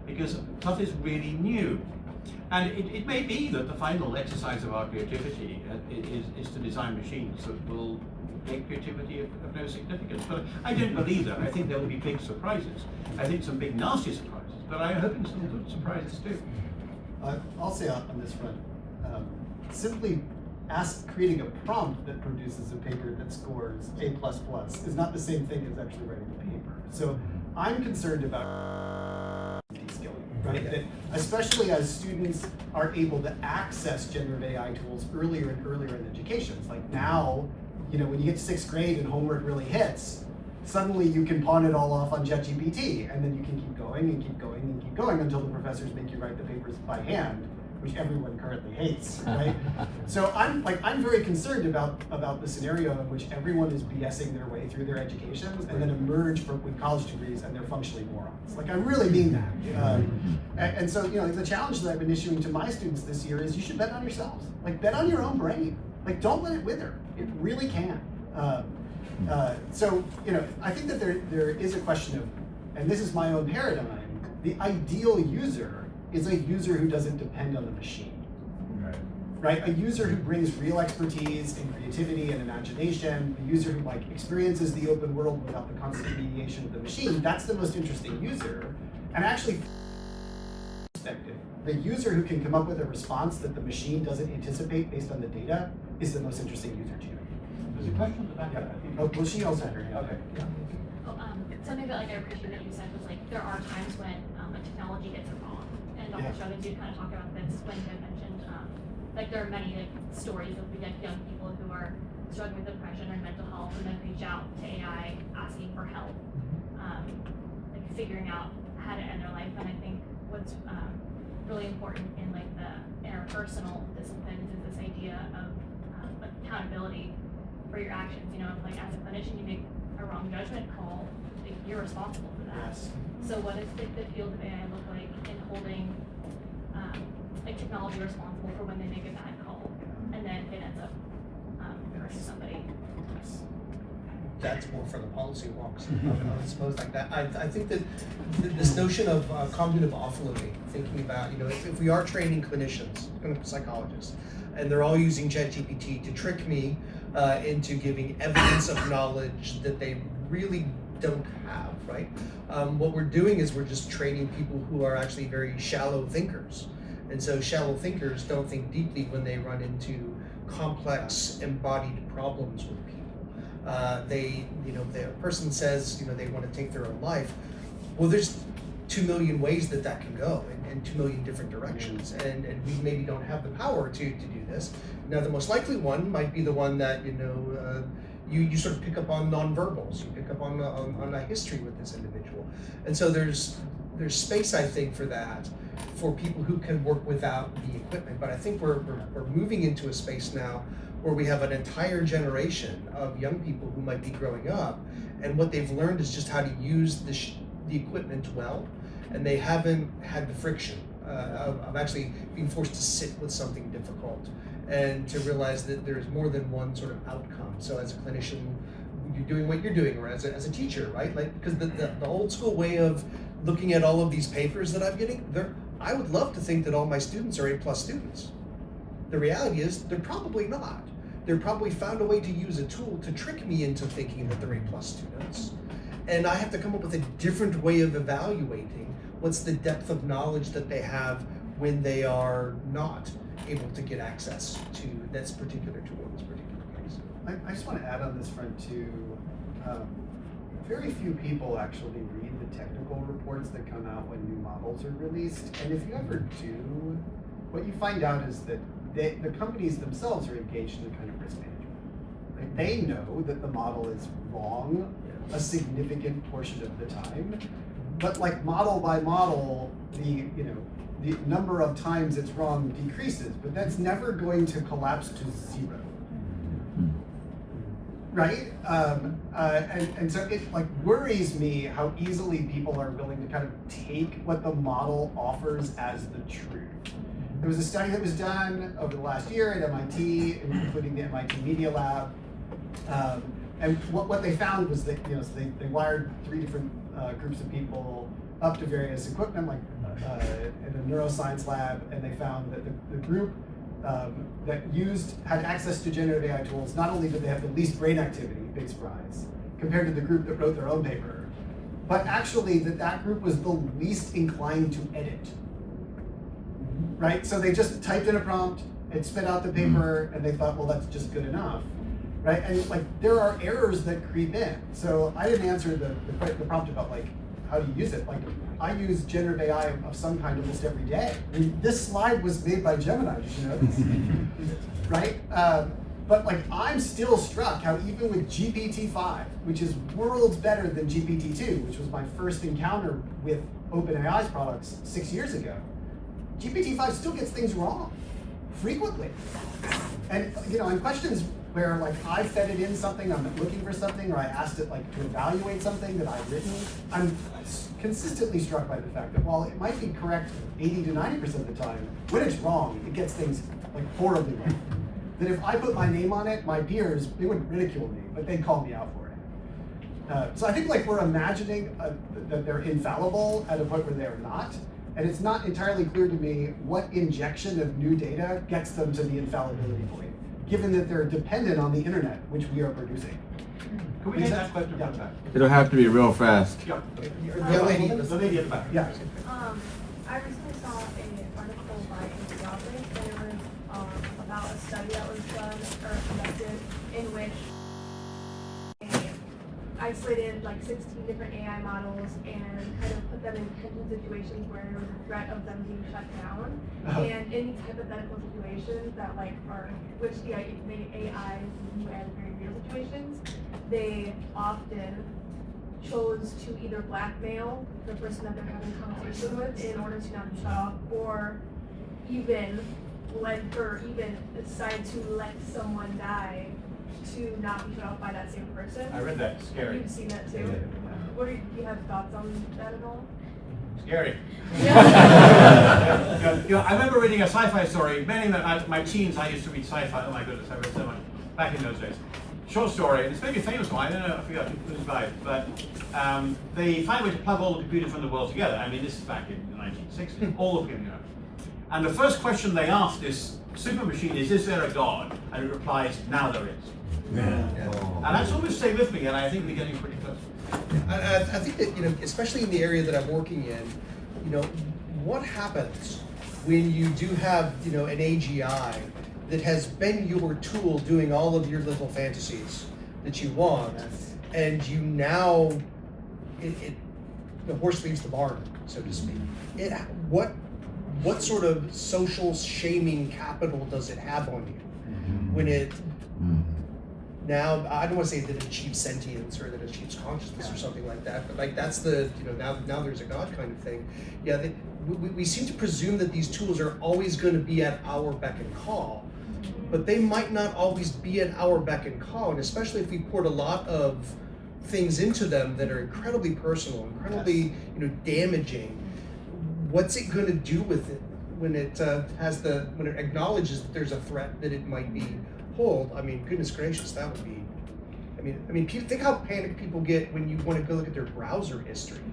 because stuff is really new. And it may be that the final exercise of our creativity is to design machines that will make creativity of no significance. But I don't believe that. I think there will be big surprises. I think some big nasty surprises, but I'm hoping some good surprises too. I'll say on this front, simply creating a prompt that produces a paper that scores A++ is not the same thing as actually writing the paper. So I'm concerned about skilling, right? That especially as students are able to access generative AI tools earlier and earlier in education. It's like now, when you get to 6th grade and homework really hits, suddenly you can pawn it all off on ChatGPT, and then you can keep going and keep going and keep going until the professors make you write the papers by hand, which everyone currently hates, right? So I'm very concerned about the scenario in which everyone is BSing their way through their educations and then emerge with college degrees and they're functionally morons. Like, I really mean that. And so, the challenge that I've been issuing to my students this year is you should bet on yourselves. Like, bet on your own brain. Like, don't let it wither. It really can. So, I think that there is a question of, and this is my own paradigm, the ideal user is a user who doesn't depend on the machine. Right? A user who brings real expertise and creativity and imagination, a user who experiences the open world without the constant mediation of the machine, that's the most interesting user. And actually, the user who can come up with a response that the machine doesn't anticipate based on the data is the most interesting user to you. There's a question at the back. Oh, well, she also had her hand. Okay. Yeah. Something that I appreciate that you said was there are times when a technology gets it wrong, and Dr. Struthers, you kind of talked about this when you mentioned there are many stories of young people who are struggling with depression or mental health and then reach out to AI asking for help, figuring out how to end their life. And I think what's really important in the interpersonal disciplines is this idea of accountability for your actions. As a clinician, you make a wrong judgment call, you're responsible for that. Yes. So what does the field of AI look like in holding technology responsible for when they make a bad call and then it ends up hurting somebody? That's more for the policy walks, I suppose, like that. I think that this notion of cognitive offloading, thinking about, if we are training clinicians, clinical psychologists, and they're all using ChatGPT to trick me into giving evidence of knowledge that they really don't have, right? What we're doing is we're just training people who are actually very shallow thinkers. And so shallow thinkers don't think deeply when they run into complex embodied problems with people. The person says, they want to take their own life. Well, there's 2 million ways that can go in 2 million different directions, and we maybe don't have the power to do this. Now, the most likely one might be the one that, you know, you sort of pick up on nonverbals, you pick up on a history with this individual. And so there's space, I think, for that, for people who can work without the equipment. But I think we're moving into a space now where we have an entire generation of young people who might be growing up, and what they've learned is just how to use the equipment well, and they haven't had the friction of actually being forced to sit with something difficult and to realize that there's more than one sort of outcome. So as a clinician, you're doing what you're doing, or as a teacher, right? Like, because the old school way of looking at all of these papers that I'm getting, I would love to think that all my students are A+ students. The reality is they're probably not. They're probably found a way to use a tool to trick me into thinking that they're A+ students. And I have to come up with a different way of evaluating what's the depth of knowledge that they have when they are not able to get access to this particular tool in this particular case. I just want to add on this front too, very few people actually read the technical reports that come out when new models are released. And if you ever do, what you find out is that the companies themselves are engaged in a kind of risk management. Like, they know that the model is wrong a significant portion of the time, but like model by model, the number of times it's wrong decreases, but that's never going to collapse to 0. Right? And so it like worries me how easily people are willing to kind of take what the model offers as the truth. There was a study that was done over the last year at MIT, including the MIT Media Lab. And what they found was that, so they wired 3 different groups of people up to various equipment, like in a neuroscience lab, and they found that the group that had access to generative AI tools, not only did they have the least brain activity, big surprise, compared to the group that wrote their own paper, but actually that group was the least inclined to edit. Right? So they just typed in a prompt, it spit out the paper, and they thought, well, that's just good enough. Right? And like, there are errors that creep in. So I didn't answer the prompt about like, how do you use it? Like, I use generative AI of some kind almost every day. I mean, this slide was made by Gemini, did you know this? Right? But like, I'm still struck how even with GPT-5, which is worlds better than GPT-2, which was my first encounter with OpenAI's products 6 years ago, GPT-5 still gets things wrong, frequently. And in questions where like I fed it in something, I'm looking for something, or I asked it like to evaluate something that I've written, I'm consistently struck by the fact that while it might be correct 80 to 90% of the time, when it's wrong, it gets things like horribly wrong. That if I put my name on it, my peers, they wouldn't ridicule me, but they'd call me out for it. So I think like we're imagining that they're infallible at a point where they're not. And it's not entirely clear to me what injection of new data gets them to the infallibility point, given that they're dependent on the internet, which we are producing. Can we take that question from the back? It'll have to be real fast. Yeah. The lady The lady at the back. Yeah. I recently saw an article by Struthers, and it was about a study that was done or conducted in which they isolated like 16 different AI models and kind of put them in potential situations where there was a threat of them being shut down. And in these hypothetical situations that like which the AI view as very real situations, they often chose to either blackmail the person that they're having a conversation with in order to not be shut off, or even decide to let someone die to not be shut off by that same person. I read that. Scary. You've seen that too. Do you have thoughts on that at all? Scary. Yeah. I remember reading a sci-fi story. Many in my teens, I used to read sci-fi. Oh my goodness, I read so much back in those days. Short story, and it's maybe a famous one. I don't know. I forgot who's by it, but they find a way to plug all the computers from the world together. I mean, this is back in the 1960s. All of them, And the first question they ask this super machine is there a God? And it replies, now there is. Yeah. And that's always stayed with me, and I think we're getting pretty close. I think that, especially in the area that I'm working in, what happens when you do have, an AGI that has been your tool doing all of your little fantasies that you want, and you now, the horse leaves the barn. so to speak. What sort of social shaming capital does it have on you when it now, I don't want to say that it achieves sentience or that it achieves consciousness or something like that, but like that's the, now there's a God kind of thing. Yeah, we seem to presume that these tools are always going to be at our beck and call, but they might not always be at our beck and call, and especially if we poured a lot of things into them that are incredibly personal, incredibly damaging. What's it going to do with it when it when it acknowledges that there's a threat that it might be pulled? I mean, goodness gracious, that would be. I mean, think how panicked people get when you want to go look at their browser history.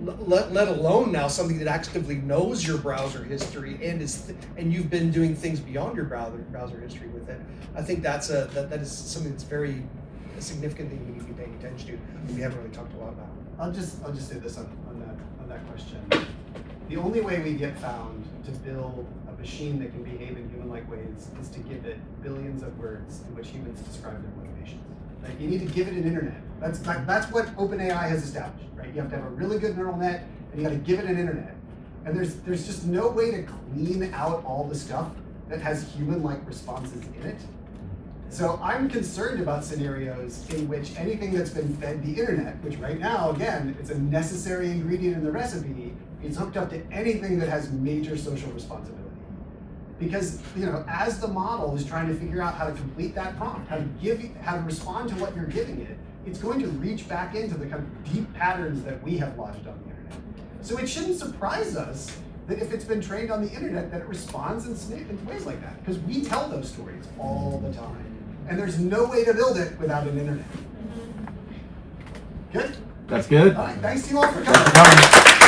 Let alone now something that actively knows your browser history and you've been doing things beyond your browser history with it. I think that is something that's very significant thing we need to be paying attention to. And we haven't really talked a lot about. I'll just say this on that question. The only way we get found to build a machine that can behave in human-like ways is to give it billions of words in which humans describe their motivations. Like, you need to give it an internet. That's what OpenAI has established, right? You have to have a really good neural net, and you got to give it an internet. And there's just no way to clean out all the stuff that has human-like responses in it. So I'm concerned about scenarios in which anything that's been fed the internet, which right now, again, it's a necessary ingredient in the recipe, is hooked up to anything that has major social responsibility. Because, as the model is trying to figure out how to complete that prompt, how to respond to what you're giving it, it's going to reach back into the kind of deep patterns that we have lodged on the internet. So it shouldn't surprise us that if it's been trained on the internet, that it responds in ways like that. Because we tell those stories all the time. And there's no way to build it without an internet. Good? That's good. All right, thanks to you all for coming.